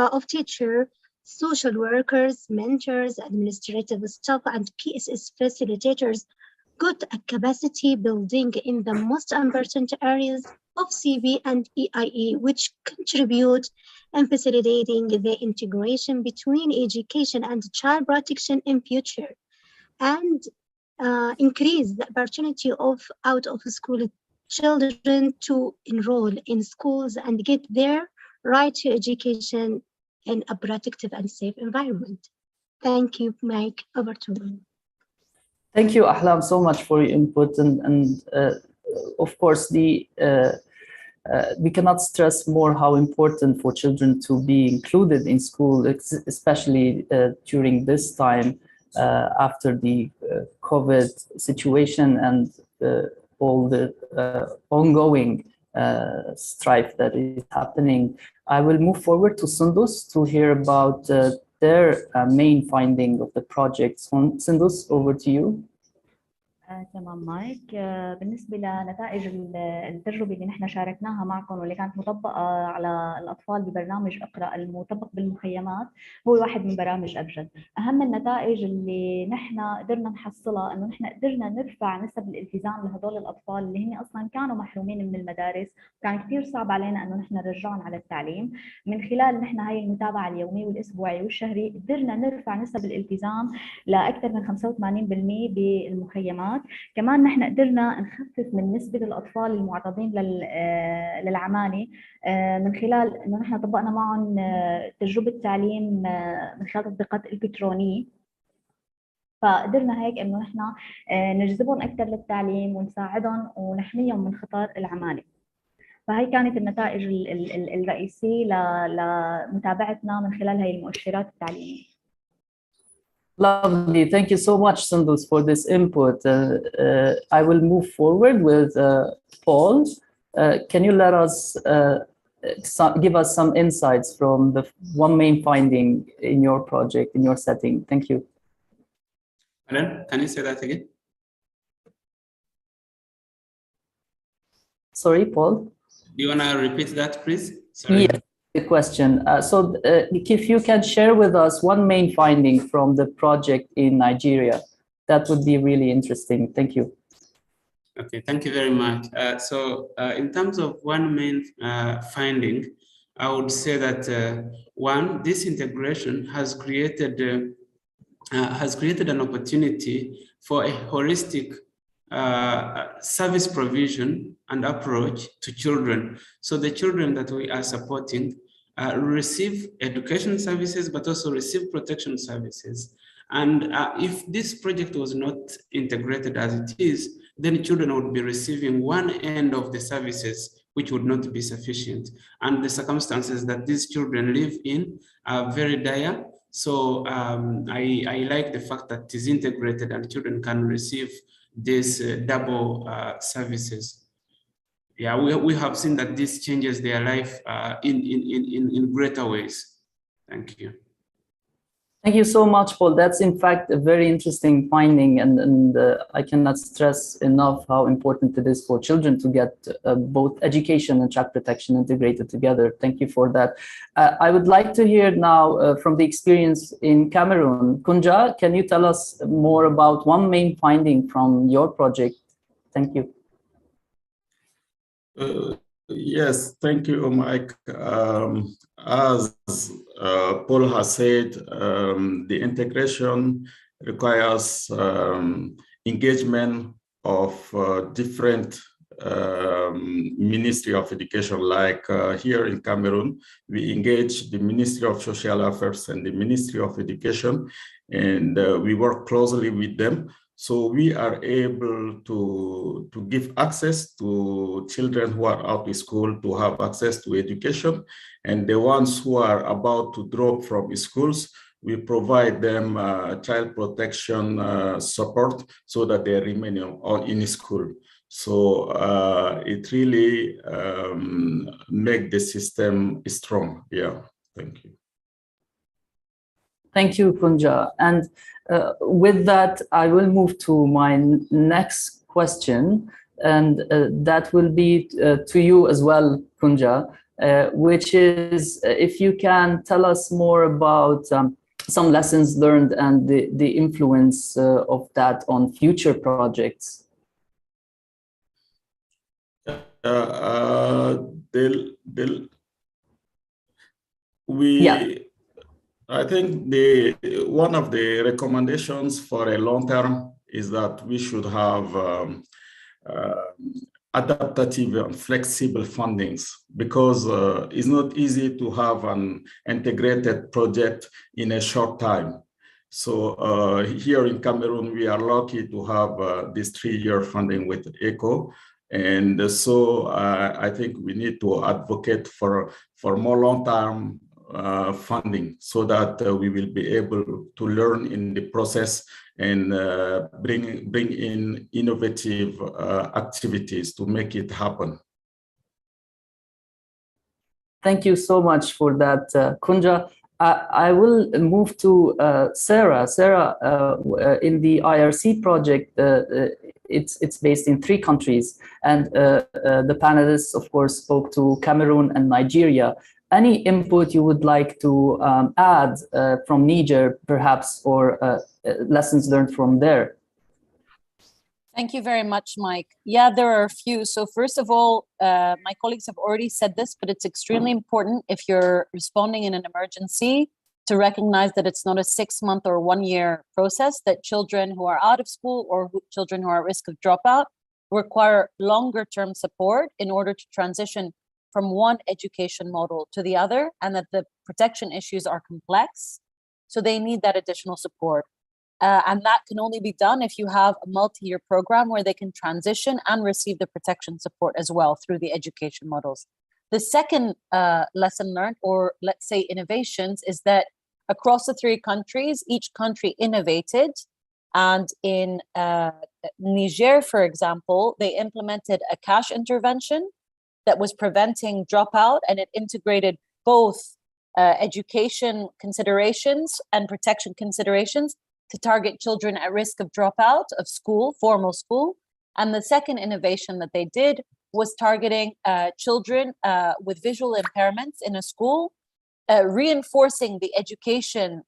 of teachers, social workers, mentors, administrative staff, and PSS facilitators got a capacity building in the most important areas of CB and EIE, which contribute in facilitating the integration between education and child protection in future, and increase the opportunity of out-of-school children to enroll in schools and get their right to education in a protective and safe environment. Thank you, Mike. Over to you. Thank you, Ahlam, so much for your input. And of course, we cannot stress more how important for children to be included in school, especially during this time after the COVID situation and all the ongoing strife that is happening. I will move forward to Sundus to hear about their main finding of the project. Sundus, over to you. تمام مايك. بالنسبة لنتائج التجربة اللي نحن شاركناها معكم واللي كانت مطبقة على الأطفال ببرنامج اقرأ المطبق بالمخيمات، هو واحد من برامج أبجد. أهم النتائج اللي نحن قدرنا نحصلها إنه نحن قدرنا نرفع نسب الالتزام لهدول الأطفال اللي هن أصلاً كانوا محرومين من المدارس، وكان كثير صعب علينا إنه نحن نرجعهم على التعليم. من خلال نحن هاي المتابعة اليومية والأسبوعية والشهري قدرنا نرفع نسب الالتزام لأكثر من 85% بالمخيمات. كمان نحن قدرنا نخفف من نسبة الأطفال المعرضين للعمالة من خلال إنه نحن طبقنا معهم تجربة تعليم من خلال تطبيقات إلكترونية، فقدرنا هيك إنه نحن نجذبهم أكثر للتعليم ونساعدهم ونحميهم من خطر العمالة. فهي كانت النتائج الرئيسية لمتابعتنا من خلال هاي المؤشرات التعليمية. Lovely. Thank you so much, Sundus, for this input. I will move forward with Paul. Can you let us give us some insights from the one main finding in your project, in your setting? Thank you. Alem, can you say that again? Sorry, Paul? Do you want to repeat that, please? Sorry. Yes. The question. If you can share with us one main finding from the project in Nigeria, that would be really interesting. Thank you. Okay, thank you very much. In terms of one main finding, I would say that one, this integration has created an opportunity for a holistic service provision and approach to children. So the children that we are supporting receive education services, but also receive protection services. And if this project was not integrated as it is, then children would be receiving one end of the services, which would not be sufficient. And the circumstances that these children live in are very dire. So I like the fact that it is integrated and children can receive these double services. Yeah, we have seen that this changes their life in greater ways. Thank you. Thank you so much, Paul. That's in fact a very interesting finding, and I cannot stress enough how important it is for children to get both education and child protection integrated together. Thank you for that. I would like to hear now from the experience in Cameroon. Koundja, can you tell us more about one main finding from your project? Thank you. Yes, thank you, Mike. As Paul has said, the integration requires engagement of different Ministry of Education. Like here in Cameroon, we engage the Ministry of Social Affairs and the Ministry of Education, and we work closely with them. So we are able to give access to children who are out of school to have access to education. And the ones who are about to drop from schools, we provide them child protection support so that they remain in school. So it really makes the system strong. Yeah, thank you. Thank you, Koundja. And with that, I will move to my next question, and that will be to you as well, Koundja, which is if you can tell us more about some lessons learned and the influence of that on future projects. I think one of the recommendations for a long term is that we should have adaptive and flexible fundings, because it's not easy to have an integrated project in a short time. So here in Cameroon, we are lucky to have this 3-year funding with ECHO. And so I think we need to advocate for more long-term funding so that we will be able to learn in the process and bring in innovative activities to make it happen. Thank you so much for that, Koundja. I will move to Sara. Sara, in the IRC project, it's based in 3 countries, and the panelists, of course, spoke to Cameroon and Nigeria. Any input you would like to add from Niger, perhaps, or lessons learned from there? Thank you very much, Mike. Yeah, there are a few. So first of all, my colleagues have already said this, but it's extremely important if you're responding in an emergency to recognize that it's not a 6-month or 1-year process, that children who are out of school or children who are at risk of dropout require longer term support in order to transition from one education model to the other, and that the protection issues are complex. So they need that additional support. And that can only be done if you have a multi-year program where they can transition and receive the protection support as well through the education models. The second lesson learned, or let's say innovations, is that across the 3 countries, each country innovated. And in Niger, for example, they implemented a cash intervention that was preventing dropout, and it integrated both education considerations and protection considerations to target children at risk of dropout of school, formal school. And the second innovation that they did was targeting children with visual impairments in a school, reinforcing the education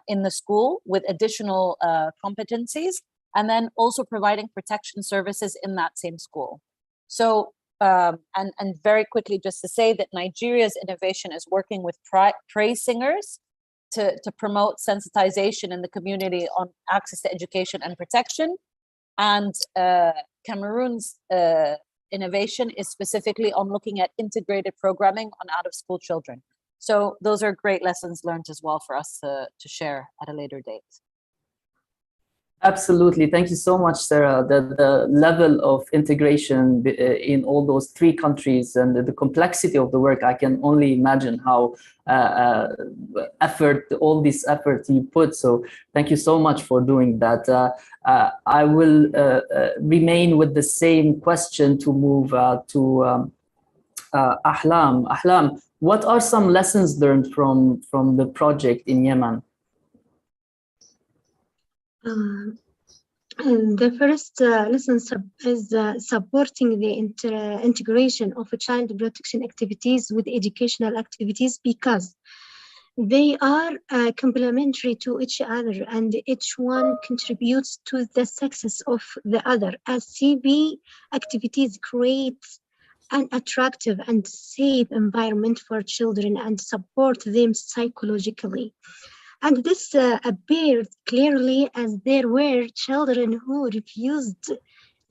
in the school with additional competencies, and then also providing protection services in that same school. So, and very quickly, just to say that Nigeria's innovation is working with praise singers to promote sensitization in the community on access to education and protection. And Cameroon's innovation is specifically on looking at integrated programming on out-of-school children. So those are great lessons learned as well for us to share at a later date. Absolutely. Thank you so much, Sarah. The level of integration in all those 3 countries and the complexity of the work, I can only imagine how all this effort you put. So thank you so much for doing that. I will remain with the same question to move to Ahlam. Ahlam, what are some lessons learned from the project in Yemen? The first lesson is supporting the integration of child protection activities with educational activities, because they are complementary to each other and each one contributes to the success of the other, as CB activities create an attractive and safe environment for children and support them psychologically. And this appeared clearly as there were children who refused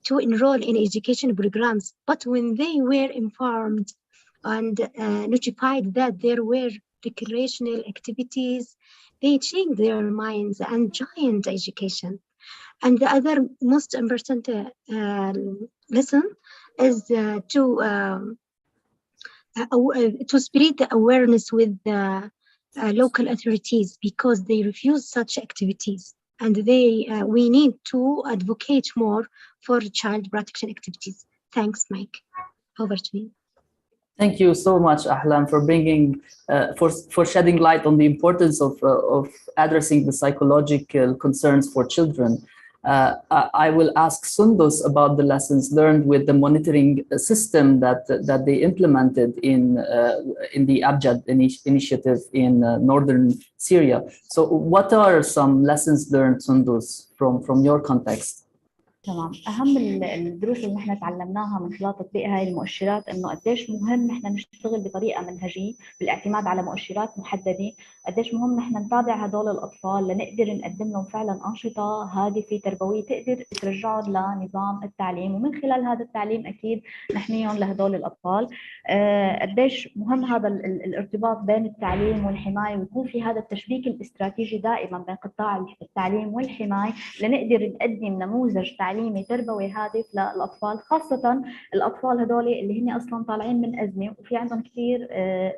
to enroll in education programs, but when they were informed and notified that there were recreational activities, they changed their minds and joined education. And the other most important lesson is to spread the awareness with the local authorities, because they refuse such activities, and we need to advocate more for child protection activities. Thanks, Mike. Over to you. Thank you so much, Ahlam, for bringing, for shedding light on the importance of addressing the psychological concerns for children. I will ask Sundus about the lessons learned with the monitoring system that they implemented in the Abjad initiative in northern Syria. So, what are some lessons learned, Sundus, from your context? تمام. أهم الدروس اللي نحن تعلمناها من خلال تطبيق هاي المؤشرات إنه قديش مهم نحن نشتغل بطريقة منهجية بالاعتماد على مؤشرات محددة، قديش مهم نحن نتابع هدول الأطفال لنقدر نقدم لهم فعلا أنشطة هادفة تربوية تقدر ترجعهم لنظام التعليم، ومن خلال هذا التعليم أكيد نحميهم لهدول الأطفال. قديش مهم هذا الارتباط بين التعليم والحماية، ويكون في هذا التشبيك الاستراتيجي دائما بين قطاع التعليم والحماية لنقدر نقدم نموذج تعليمي تربوي هادف للأطفال، خاصة الأطفال هدول اللي هن أصلا طالعين من أزمة وفي عندهم كثير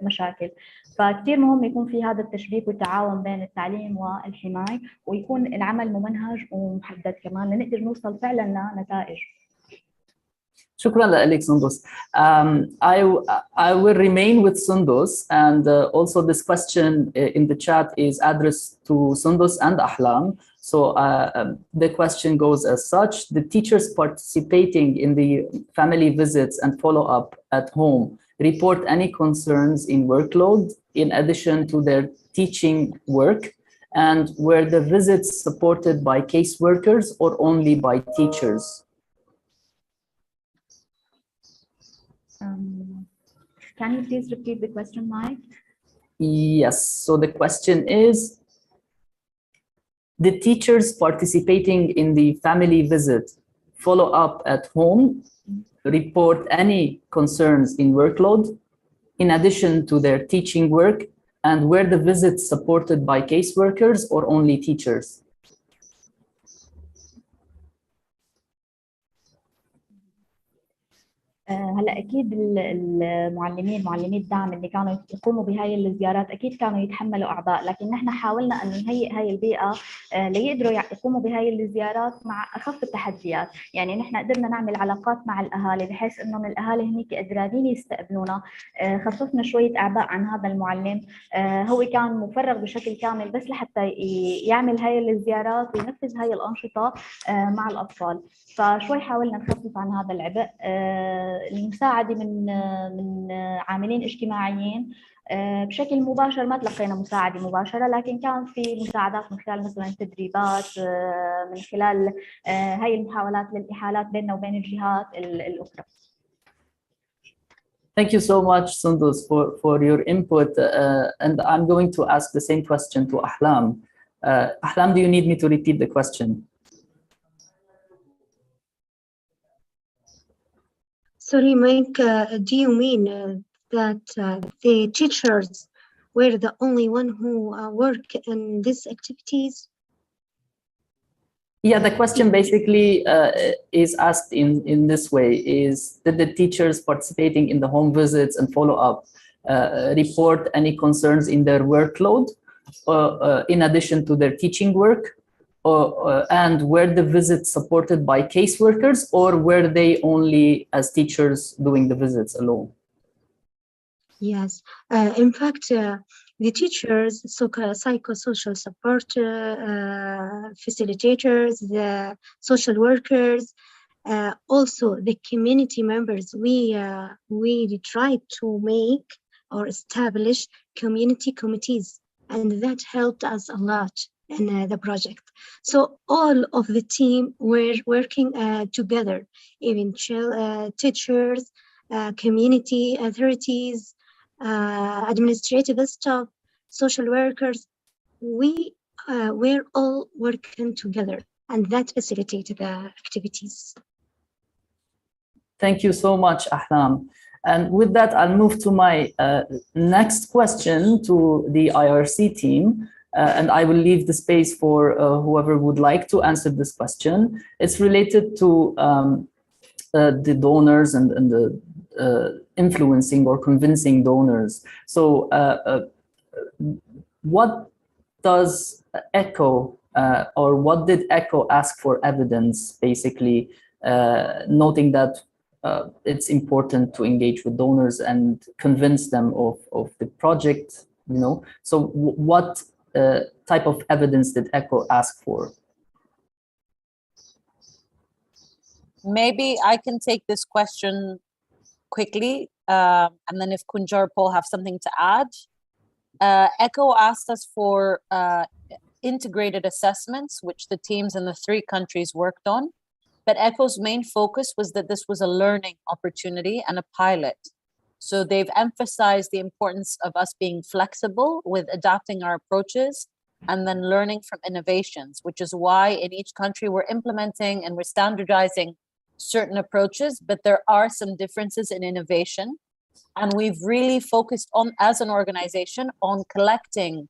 مشاكل. فكثير مهم يكون في هذا التشبيك والتعاون بين التعليم والحماية، ويكون العمل ممنهج ومحدد كمان لنقدر نوصل فعلا لنتائج. شكرا لك Sundus. I will remain with Sundus, and also this question in the chat is addressed to Sundus and Ahlam. So the question goes as such: the teachers participating in the family visits and follow-up at home report any concerns in workload in addition to their teaching work, and were the visits supported by caseworkers or only by teachers? Can you please repeat the question, Mike? Yes, so the question is, the teachers participating in the family visit follow-up at home report any concerns in workload in addition to their teaching work, and were the visits supported by caseworkers or only teachers? هلا اكيد معلمي الدعم اللي كانوا يقوموا بهاي الزيارات اكيد كانوا يتحملوا اعباء، لكن نحن حاولنا ان نهيئ هاي البيئه ليقدروا يقوموا بهاي الزيارات مع اخف التحديات. يعني نحن قدرنا نعمل علاقات مع الاهالي بحيث انه الاهالي هنيك قدرانين يستقبلونا. خففنا شويه اعباء عن هذا المعلم، هو كان مفرغ بشكل كامل بس لحتى يعمل هاي الزيارات وينفذ هاي الانشطه مع الاطفال. فشوي حاولنا نخفف عن هذا العبء. المساعدة من عاملين اجتماعيين بشكل مباشر ما تلقينا مساعدة مباشرة، لكن كان في مساعدات من خلال مثلا تدريبات، من خلال هاي المحاولات للإحالات بيننا وبين الجهات الأخرى. Thank you so much, Sundus, for your input. And I'm going to ask the same question to Ahlam. Ahlam, do you need me to repeat the question? Sorry, Mike, do you mean that the teachers were the only one who work in these activities? Yeah, the question basically is asked in this way: is did the teachers participating in the home visits and follow-up report any concerns in their workload in addition to their teaching work? And were the visits supported by caseworkers, or were they only as teachers doing the visits alone? Yes, in fact, the teachers, psychosocial support facilitators, the social workers, also the community members. We tried to make or establish community committees, and that helped us a lot in the project. So all of the team were working together, even teachers, community authorities, administrative staff, social workers. We were all working together, and that facilitated the activities. Thank you so much, Ahlam. And with that, I'll move to my next question to the IRC team. And I will leave the space for whoever would like to answer this question. It's related to the donors and the influencing or convincing donors. So what does ECHO or what did ECHO ask for evidence, basically, noting that it's important to engage with donors and convince them of the project, you know? So what type of evidence did ECHO ask for? Maybe I can take this question quickly, and then if Koundja or Paul have something to add. ECHO asked us for integrated assessments, which the teams in the 3 countries worked on. But ECHO's main focus was that this was a learning opportunity and a pilot. So they've emphasized the importance of us being flexible with adapting our approaches and then learning from innovations, which is why in each country we're implementing and we're standardizing certain approaches, but there are some differences in innovation. And we've really focused on, as an organization, on collecting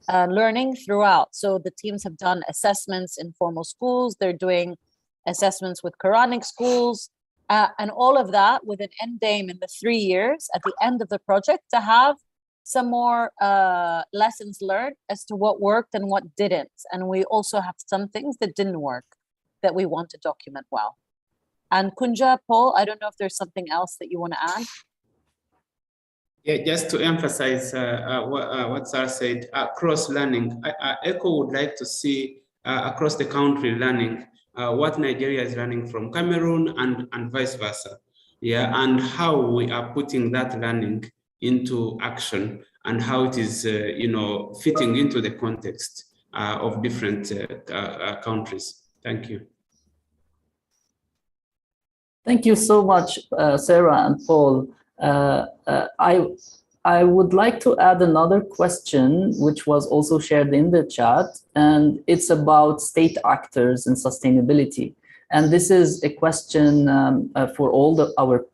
learning throughout. So the teams have done assessments in formal schools, they're doing assessments with Quranic schools, and all of that with an end game in the 3 years at the end of the project to have some more lessons learned as to what worked and what didn't. And we also have some things that didn't work that we want to document well. And Koundja, Paul, I don't know if there's something else that you want to add. Yeah, just to emphasize what Sarah said, cross-learning. ECHO would like to see across the country learning what Nigeria is learning from Cameroon and vice versa. Yeah, and how we are putting that learning into action and how it is, fitting into the context of different countries. Thank you. Thank you so much, Sarah and Paul. I would like to add another question, which was also shared in the chat, and it's about state actors and sustainability. And this is a question for all our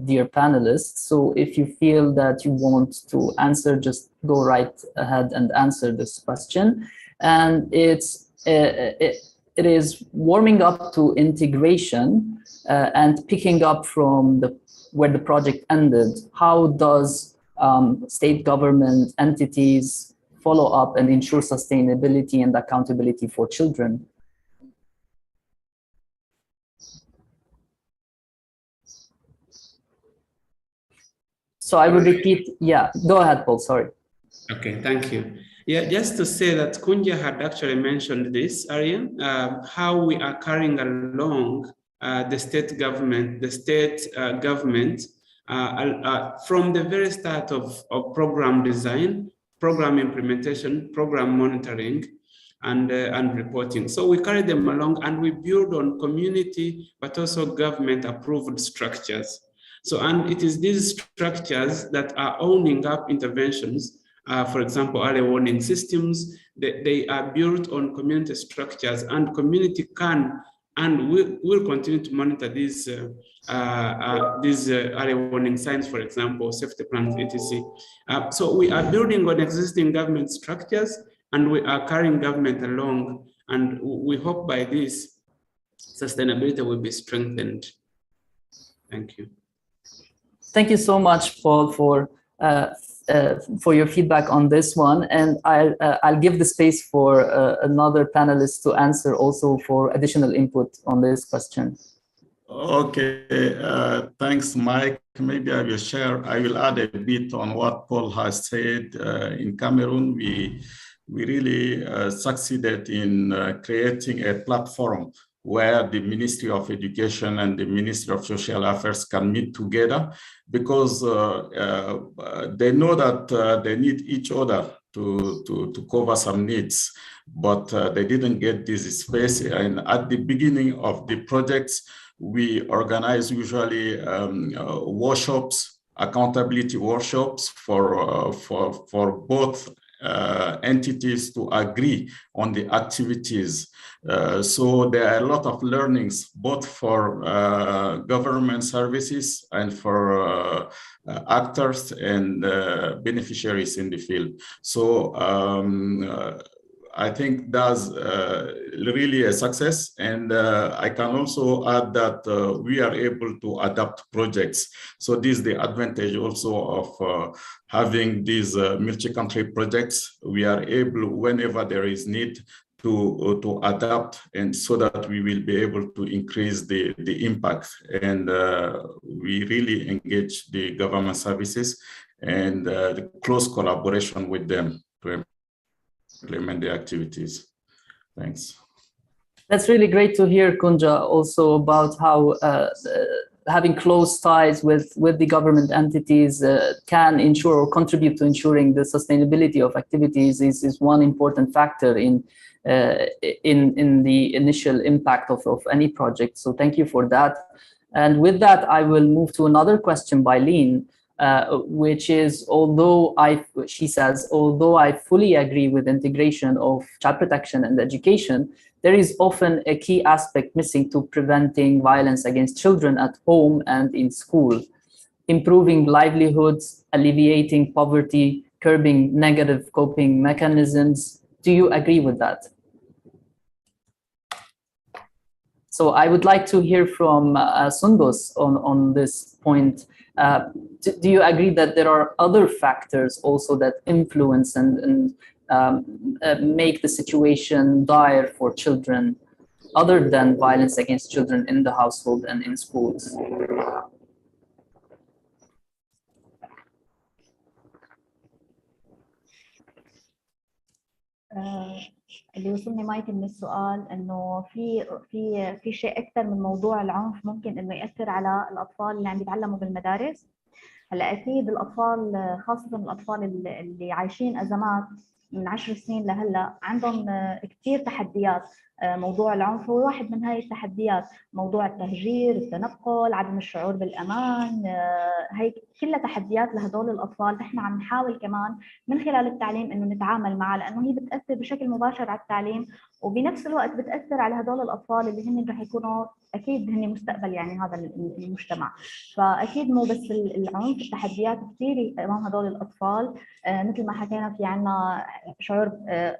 dear panelists. So if you feel that you want to answer, just go right ahead and answer this question. And it is warming up to integration and picking up from where the project ended. How does state government entities follow up and ensure sustainability and accountability for children? So I will repeat, yeah, go ahead, Paul, sorry. Okay, thank you. Yeah, just to say that Koundja had actually mentioned this, Aryan, how we are carrying along the state government, from the very start of program design, program implementation, program monitoring, and reporting. So we carry them along and we build on community, but also government approved structures. So, and it is these structures that are owning up interventions. For example, early warning systems, they are built on community structures, and community can and will continue to monitor these early warning signs, for example, safety plans, etc. So we are building on existing government structures, and we are carrying government along, and we hope by this sustainability will be strengthened. Thank you. Thank you so much, Paul, for your feedback on this one, and I'll give the space for another panelist to answer also for additional input on this question. Okay, thanks, Mike. Maybe I will add a bit on what Paul has said. In Cameroon, we really succeeded in creating a platform where the Ministry of Education and the Ministry of Social Affairs can meet together, because they know that they need each other to cover some needs, but they didn't get this space. And at the beginning of the projects, we organize usually workshops, accountability workshops for both entities to agree on the activities. So there are a lot of learnings, both for government services and for actors and beneficiaries in the field. So I think that's really a success. And I can also add that we are able to adapt projects. So this is the advantage also of having these multi-country projects. We are able, whenever there is need, to adapt, and so that we will be able to increase the impact. And we really engage the government services and the close collaboration with them to implement the activities. Thanks. That's really great to hear, Koundja, also about how having close ties with the government entities can ensure or contribute to ensuring the sustainability of activities is one important factor in the initial impact of any project. So thank you for that. And with that, I will move to another question by Lean, which is, she says, although I fully agree with integration of child protection and education, there is often a key aspect missing to preventing violence against children at home and in school. Improving livelihoods, alleviating poverty, curbing negative coping mechanisms. Do you agree with that? So I would like to hear from Sundus on this point. Do you agree that there are other factors also that influence and make the situation dire for children? other than violence against children in the household and in schools? اللي وصلني مايتي من السؤال انه في شيء اكثر من موضوع العنف ممكن انه ياثر على الاطفال اللي عم يتعلموا بالمدارس. هلا اكيد الاطفال خاصه الاطفال اللي عايشين ازمات من 10 سنين لهلا عندهم كثير تحديات. موضوع العنف هو واحد من هاي التحديات، موضوع التهجير، التنقل، عدم الشعور بالامان، هي كلها تحديات لهدول الاطفال. نحن عم نحاول كمان من خلال التعليم انه نتعامل معها، لانه هي بتاثر بشكل مباشر على التعليم، وبنفس الوقت بتاثر على هدول الاطفال اللي هن رح يكونوا اكيد هن مستقبل يعني هذا المجتمع. فاكيد مو بس العنف، التحديات كثير امام هدول الاطفال. مثل ما حكينا في عنا شعور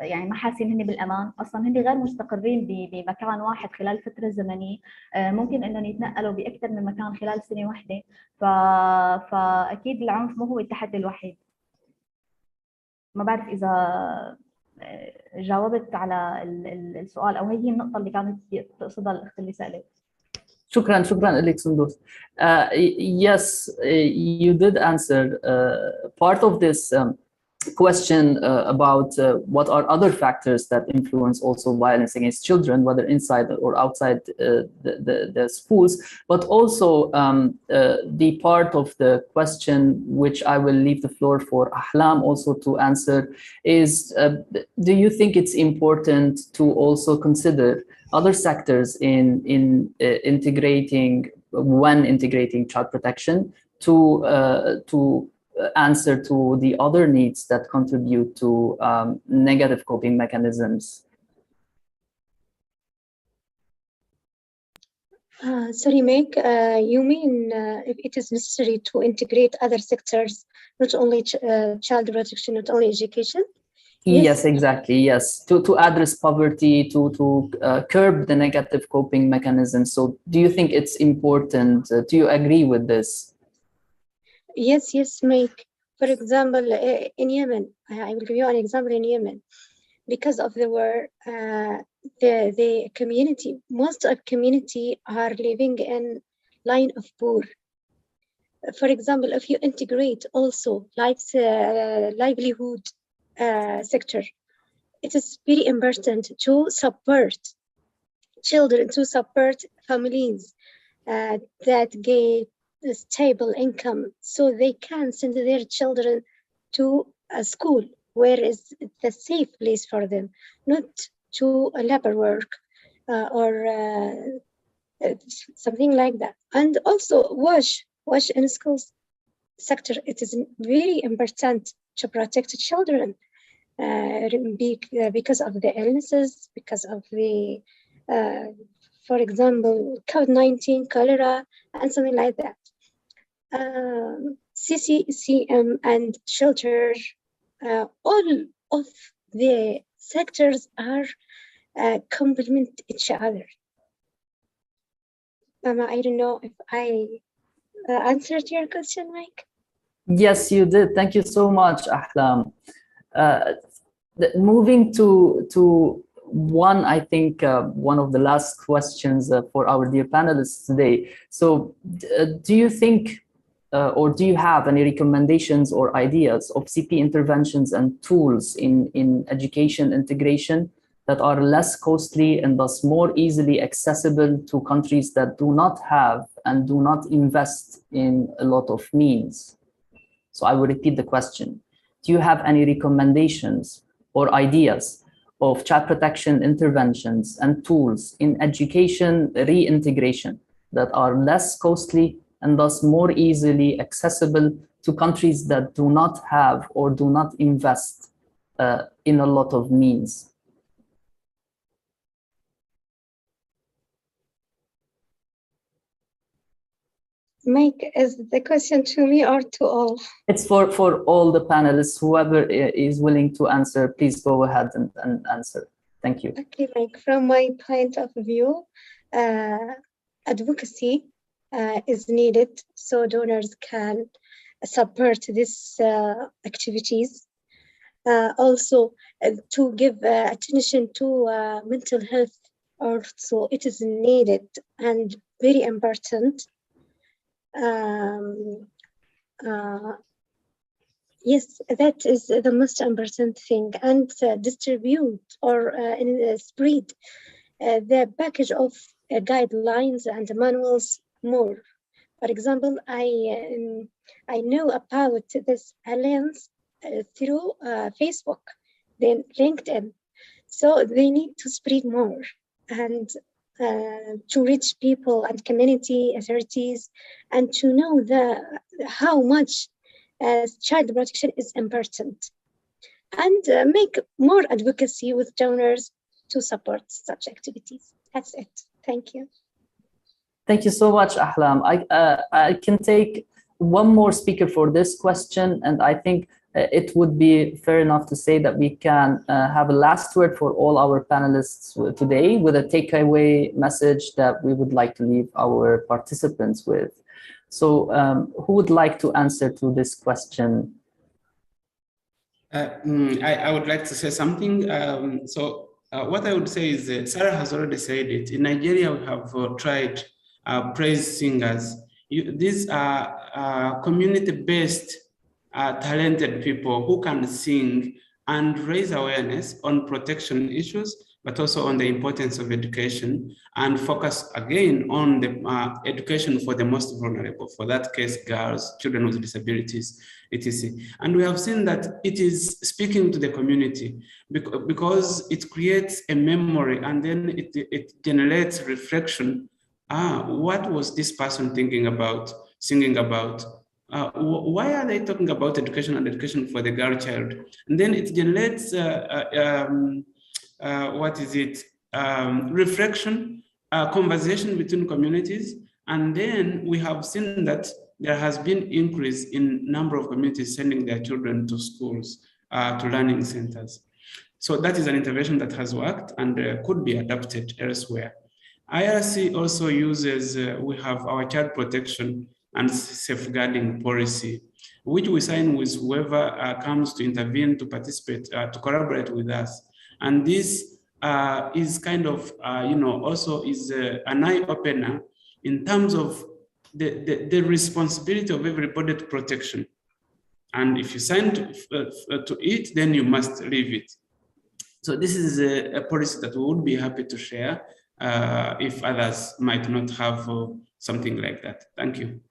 يعني ما حاسين هن بالامان، اصلا هن غير مستقرين بمكان واحد خلال فتره زمنيه، ممكن انهم يتنقلوا باكثر من مكان خلال سنه واحده. فاكيد العنف مو هو التحدي الوحيد. ما بعرف اذا جاوبت على السؤال او هي النقطه اللي كانت تقصدها الاخت اللي سالت. شكرا لك سندوس. Yes, you did answer part of this question about what are other factors that influence also violence against children, whether inside or outside the schools, but also the part of the question which I will leave the floor for Ahlam also to answer is, do you think it's important to also consider other sectors in integrating child protection to answer to the other needs that contribute to negative coping mechanisms? Sorry, Meg, you mean if it is necessary to integrate other sectors, not only child protection, not only education? Yes, exactly. Yes, to address poverty, to curb the negative coping mechanisms. So, do you think it's important? Do you agree with this? Yes, Mike. For example, in Yemen, I will give you an example in Yemen. Because of the war, the community, most of community are living in line of poor. For example, if you integrate also livelihood sector, it is very important to support children, to support families that get a stable income, so they can send their children to a school where is the safe place for them, not to a labor work or something like that. And also wash in schools sector. It is very important to protect children because of the illnesses, because of the for example, COVID-19, cholera, and something like that. CCM and shelter, all of the sectors are complement each other. I don't know if I answered your question, Mike. Yes, you did. Thank you so much, Ahlam. Moving to one, I think one of the last questions for our dear panelists today. So do you think or do you have any recommendations or ideas of CP interventions and tools in education integration that are less costly and thus more easily accessible to countries that do not have and do not invest in a lot of means? So I will repeat the question. Do you have any recommendations or ideas of child protection interventions and tools in education reintegration that are less costly and thus more easily accessible to countries that do not have or do not invest in a lot of means? Mike, is the question to me or to all? It's for all the panelists. Whoever is willing to answer, please go ahead and answer. Thank you. Okay, Mike, from my point of view, advocacy is needed so donors can support these activities. Also, to give attention to mental health Also, it is needed and very important. Yes, that is the most important thing, and distribute or spread the package of guidelines and manuals more. For example, I know about this alliance through Facebook, then LinkedIn. So they need to spread more and to reach people and community authorities, and to know how much child protection is important, and make more advocacy with donors to support such activities. That's it. Thank you. Thank you so much, Ahlam. I can take one more speaker for this question, and I think it would be fair enough to say that we can have a last word for all our panelists today with a takeaway message that we would like to leave our participants with. So who would like to answer to this question? I would like to say something. What I would say is Sarah has already said it. In Nigeria, we have tried praise singers. These are community-based talented people who can sing and raise awareness on protection issues, but also on the importance of education, and focus again on the education for the most vulnerable, for that case, girls, children with disabilities, etc. And we have seen that it is speaking to the community because it creates a memory, and then it generates reflection. What was this person thinking about, singing about? Why are they talking about education and education for the girl child? And then it generates reflection, conversation between communities. And then we have seen that there has been increase in number of communities sending their children to schools, to learning centers. So that is an intervention that has worked and could be adapted elsewhere. IRC also uses, we have our child protection and safeguarding policy, which we sign with whoever comes to intervene, to participate, to collaborate with us. And this is kind of, also is an eye-opener in terms of the responsibility of everybody to protection. And if you sign to it, then you must leave it. So this is a policy that we would be happy to share if others might not have something like that. Thank you.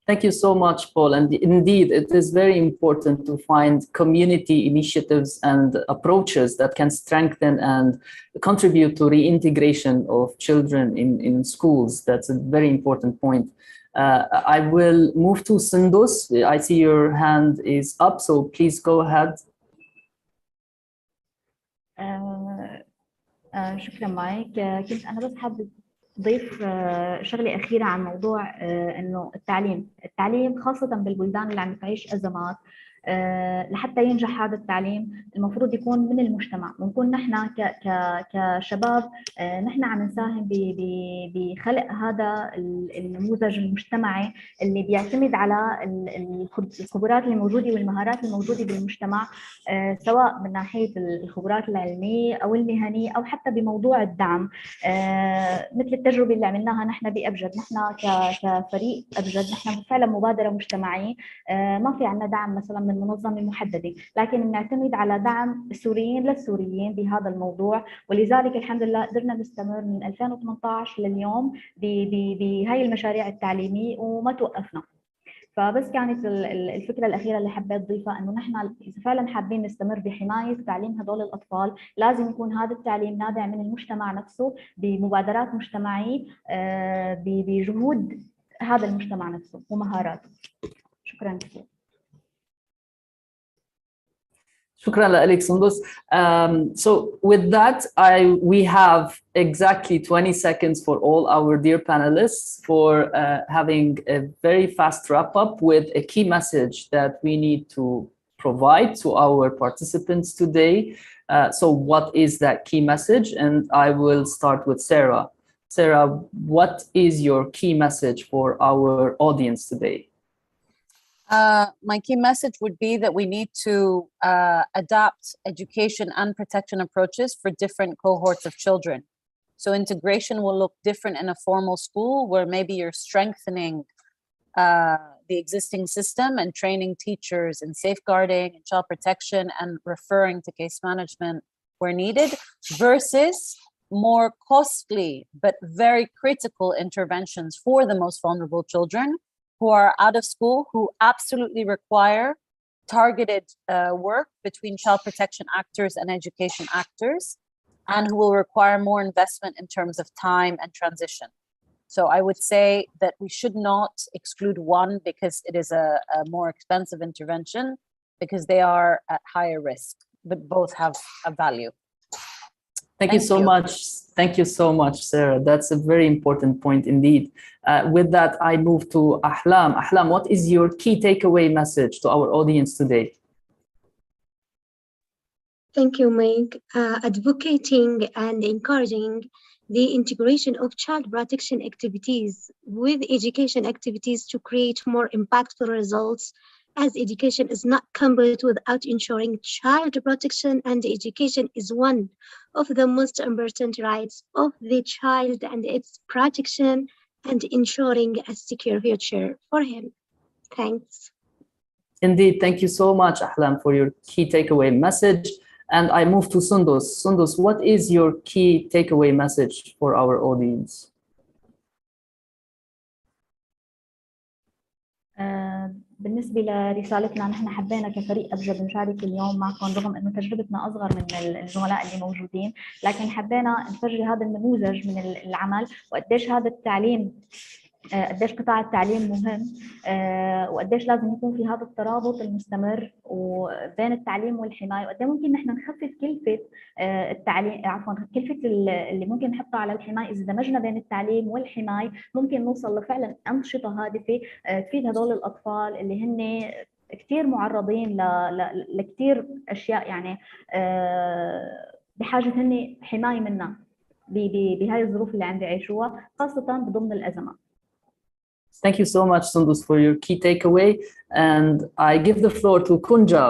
Thank you so much, Paul. And indeed, it is very important to find community initiatives and approaches that can strengthen and contribute to reintegration of children in schools. That's a very important point. I will move to Sundus. I see your hand is up, so please go ahead. شكرا مايك. كنت أنا بس حابة ضيف شغلة أخيرة عن موضوع إنه التعليم خاصة بالبلدان اللي عم تعيش أزمات. لحتى ينجح هذا التعليم المفروض يكون من المجتمع، ونكون نحن كشباب نحن عم نساهم بخلق هذا النموذج المجتمعي اللي بيعتمد على الخبرات الموجودة والمهارات الموجودة بالمجتمع، سواء من ناحية الخبرات العلمية أو المهنية أو حتى بموضوع الدعم، مثل التجربة اللي عملناها نحن بأبجد. نحن كفريق أبجد نحن فعلا مبادرة مجتمعية، ما في عنا دعم مثلا من منظمة محددة، لكن بنعتمد على دعم السوريين للسوريين بهذا الموضوع. ولذلك الحمد لله قدرنا نستمر من 2018 لليوم بهاي المشاريع التعليمية وما توقفنا. فبس كانت الفكرة الأخيرة اللي حبيت أضيفها إنه نحن إذا فعلا حابين نستمر بحماية تعليم هذول الأطفال، لازم يكون هذا التعليم نابع من المجتمع نفسه بمبادرات مجتمعية، بجهود هذا المجتمع نفسه ومهاراته. شكرا كثير. Shukran la'alik, Sundus. So with that, we have exactly 20 seconds for all our dear panelists for having a very fast wrap up with a key message that we need to provide to our participants today. So what is that key message? And I will start with Sarah. Sarah, what is your key message for our audience today? My key message would be that we need to adapt education and protection approaches for different cohorts of children. So integration will look different in a formal school where maybe you're strengthening the existing system and training teachers in safeguarding and child protection and referring to case management where needed, versus more costly but very critical interventions for the most vulnerable children who are out of school, who absolutely require targeted work between child protection actors and education actors, and who will require more investment in terms of time and transition. So I would say that we should not exclude one because it is a more expensive intervention, because they are at higher risk, but both have a value. Thank you so much. Thank you so much, Sarah. That's a very important point indeed. With that, I move to Ahlam. Ahlam, what is your key takeaway message to our audience today? Thank you, Meg. Advocating and encouraging the integration of child protection activities with education activities to create more impactful results, as education is not complete without ensuring child protection, and education is one of the most important rights of the child and its protection and ensuring a secure future for him. Thanks. Indeed, thank you so much, Ahlam, for your key takeaway message. And I move to Sundus. Sundus, what is your key takeaway message for our audience? بالنسبة لرسالتنا، نحن حبينا كفريق أبجد نشارك اليوم معكم رغم أنه تجربتنا أصغر من الزملاء اللي موجودين، لكن حبينا نفرجي هذا النموذج من العمل وقديش هذا التعليم، قديش قطاع التعليم مهم، وقديش لازم يكون في هذا الترابط المستمر وبين التعليم والحماية، وقد ممكن نحن نخفف كلفة التعليم، عفوا كلفة اللي ممكن نحطها على الحماية. إذا دمجنا بين التعليم والحماية ممكن نوصل لفعلا أنشطة هادفة تفيد هذول الأطفال اللي هن كتير معرضين لكتير أشياء، يعني بحاجة هن حماية منها بهاي الظروف اللي عم يعيشوها، خاصة بضمن الأزمات. Thank you so much, Sundus, for your key takeaway. And I give the floor to Koundja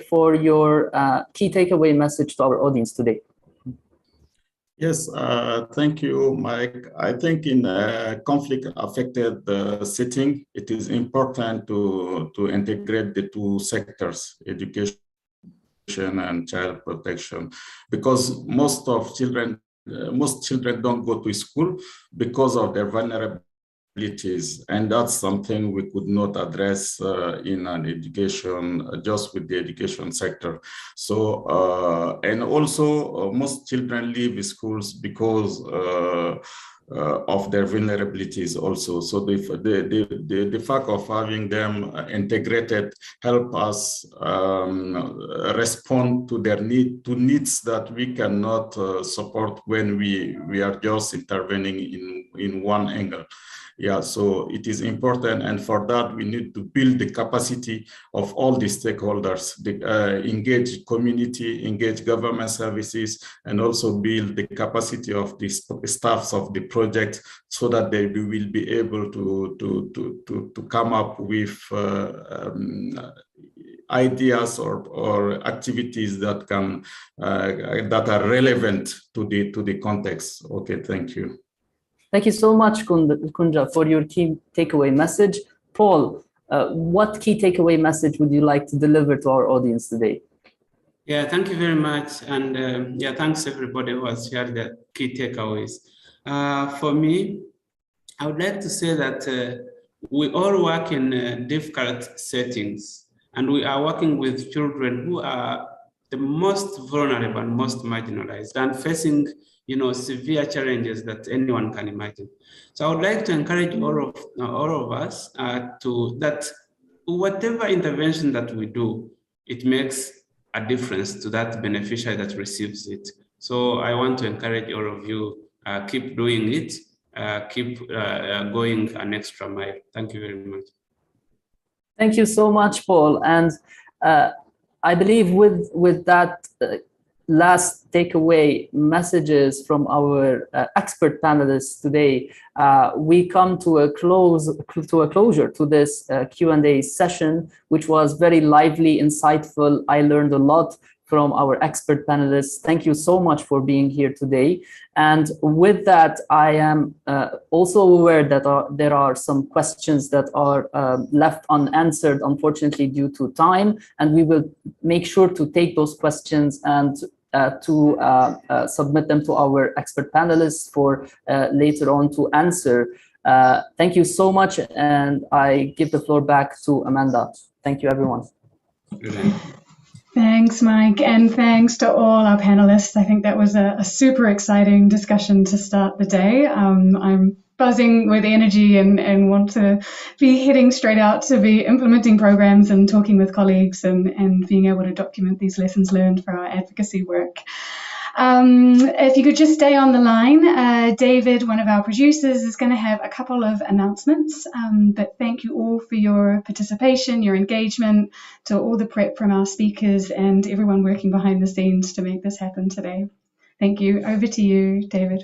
for your key takeaway message to our audience today. Yes, thank you, Mike. I think in a conflict-affected setting, it is important to integrate the two sectors, education and child protection, because most children don't go to school because of their vulnerability. And that's something we could not address in an education, just with the education sector. So, and also most children leave schools because of their vulnerabilities also. So the fact of having them integrated help us respond to their needs that we cannot support when we are just intervening in one angle. Yeah, so it is important, and for that we need to build the capacity of all the stakeholders, engage community, engage government services, and also build the capacity of the staffs of the project so that they will be able to come up with ideas or activities that can that are relevant to the context. Okay, thank you. Thank you so much, Koundja, for your key takeaway message. Paul, what key takeaway message would you like to deliver to our audience today? Yeah, thank you very much. And yeah, thanks everybody who has shared the key takeaways. For me, I would like to say that we all work in difficult settings, and we are working with children who are the most vulnerable and most marginalized and facing severe challenges that anyone can imagine. So I would like to encourage all of us that whatever intervention that we do, it makes a difference to that beneficiary that receives it. So I want to encourage all of you, keep doing it, keep going an extra mile. Thank you very much. Thank you so much, Paul. And I believe with that last takeaway messages from our expert panelists today, we come to a closure to this Q&A session, which was very lively, insightful. I learned a lot from our expert panelists. Thank you so much for being here today. And with that, I am also aware that there are some questions that are left unanswered, unfortunately, due to time. And we will make sure to take those questions and to submit them to our expert panelists for later on to answer. Thank you so much, and I give the floor back to Amanda. Thank you, everyone. Thanks, Mike, and thanks to all our panelists. I think that was a super exciting discussion to start the day. I'm buzzing with energy and want to be heading straight out to be implementing programs and talking with colleagues and being able to document these lessons learned for our advocacy work. If you could just stay on the line, David, one of our producers, is going to have a couple of announcements, but thank you all for your participation, your engagement, to all the prep from our speakers and everyone working behind the scenes to make this happen today. Thank you. Over to you, David.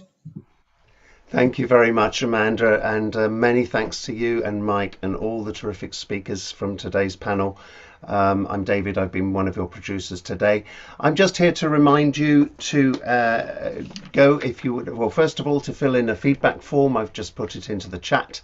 Thank you very much, Amanda, and many thanks to you and Mike and all the terrific speakers from today's panel. I'm David. I've been one of your producers today. I'm just here to remind you to go, if you would, well, first of all, to fill in a feedback form. I've just put it into the chat.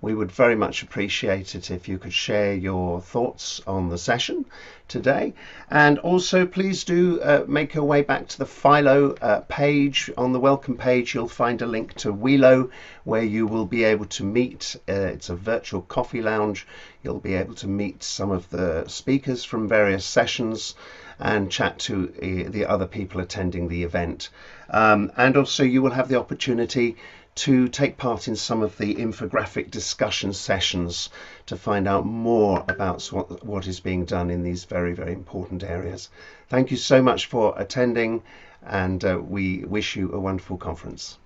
We would very much appreciate it if you could share your thoughts on the session today. And also, please do make your way back to the Philo page. On the welcome page, you'll find a link to Welo, where you will be able to meet. It's a virtual coffee lounge. You'll be able to meet some of the speakers from various sessions and chat to the other people attending the event. And also, you will have the opportunity to take part in some of the infographic discussion sessions to find out more about what is being done in these very, very important areas. Thank you so much for attending, and we wish you a wonderful conference.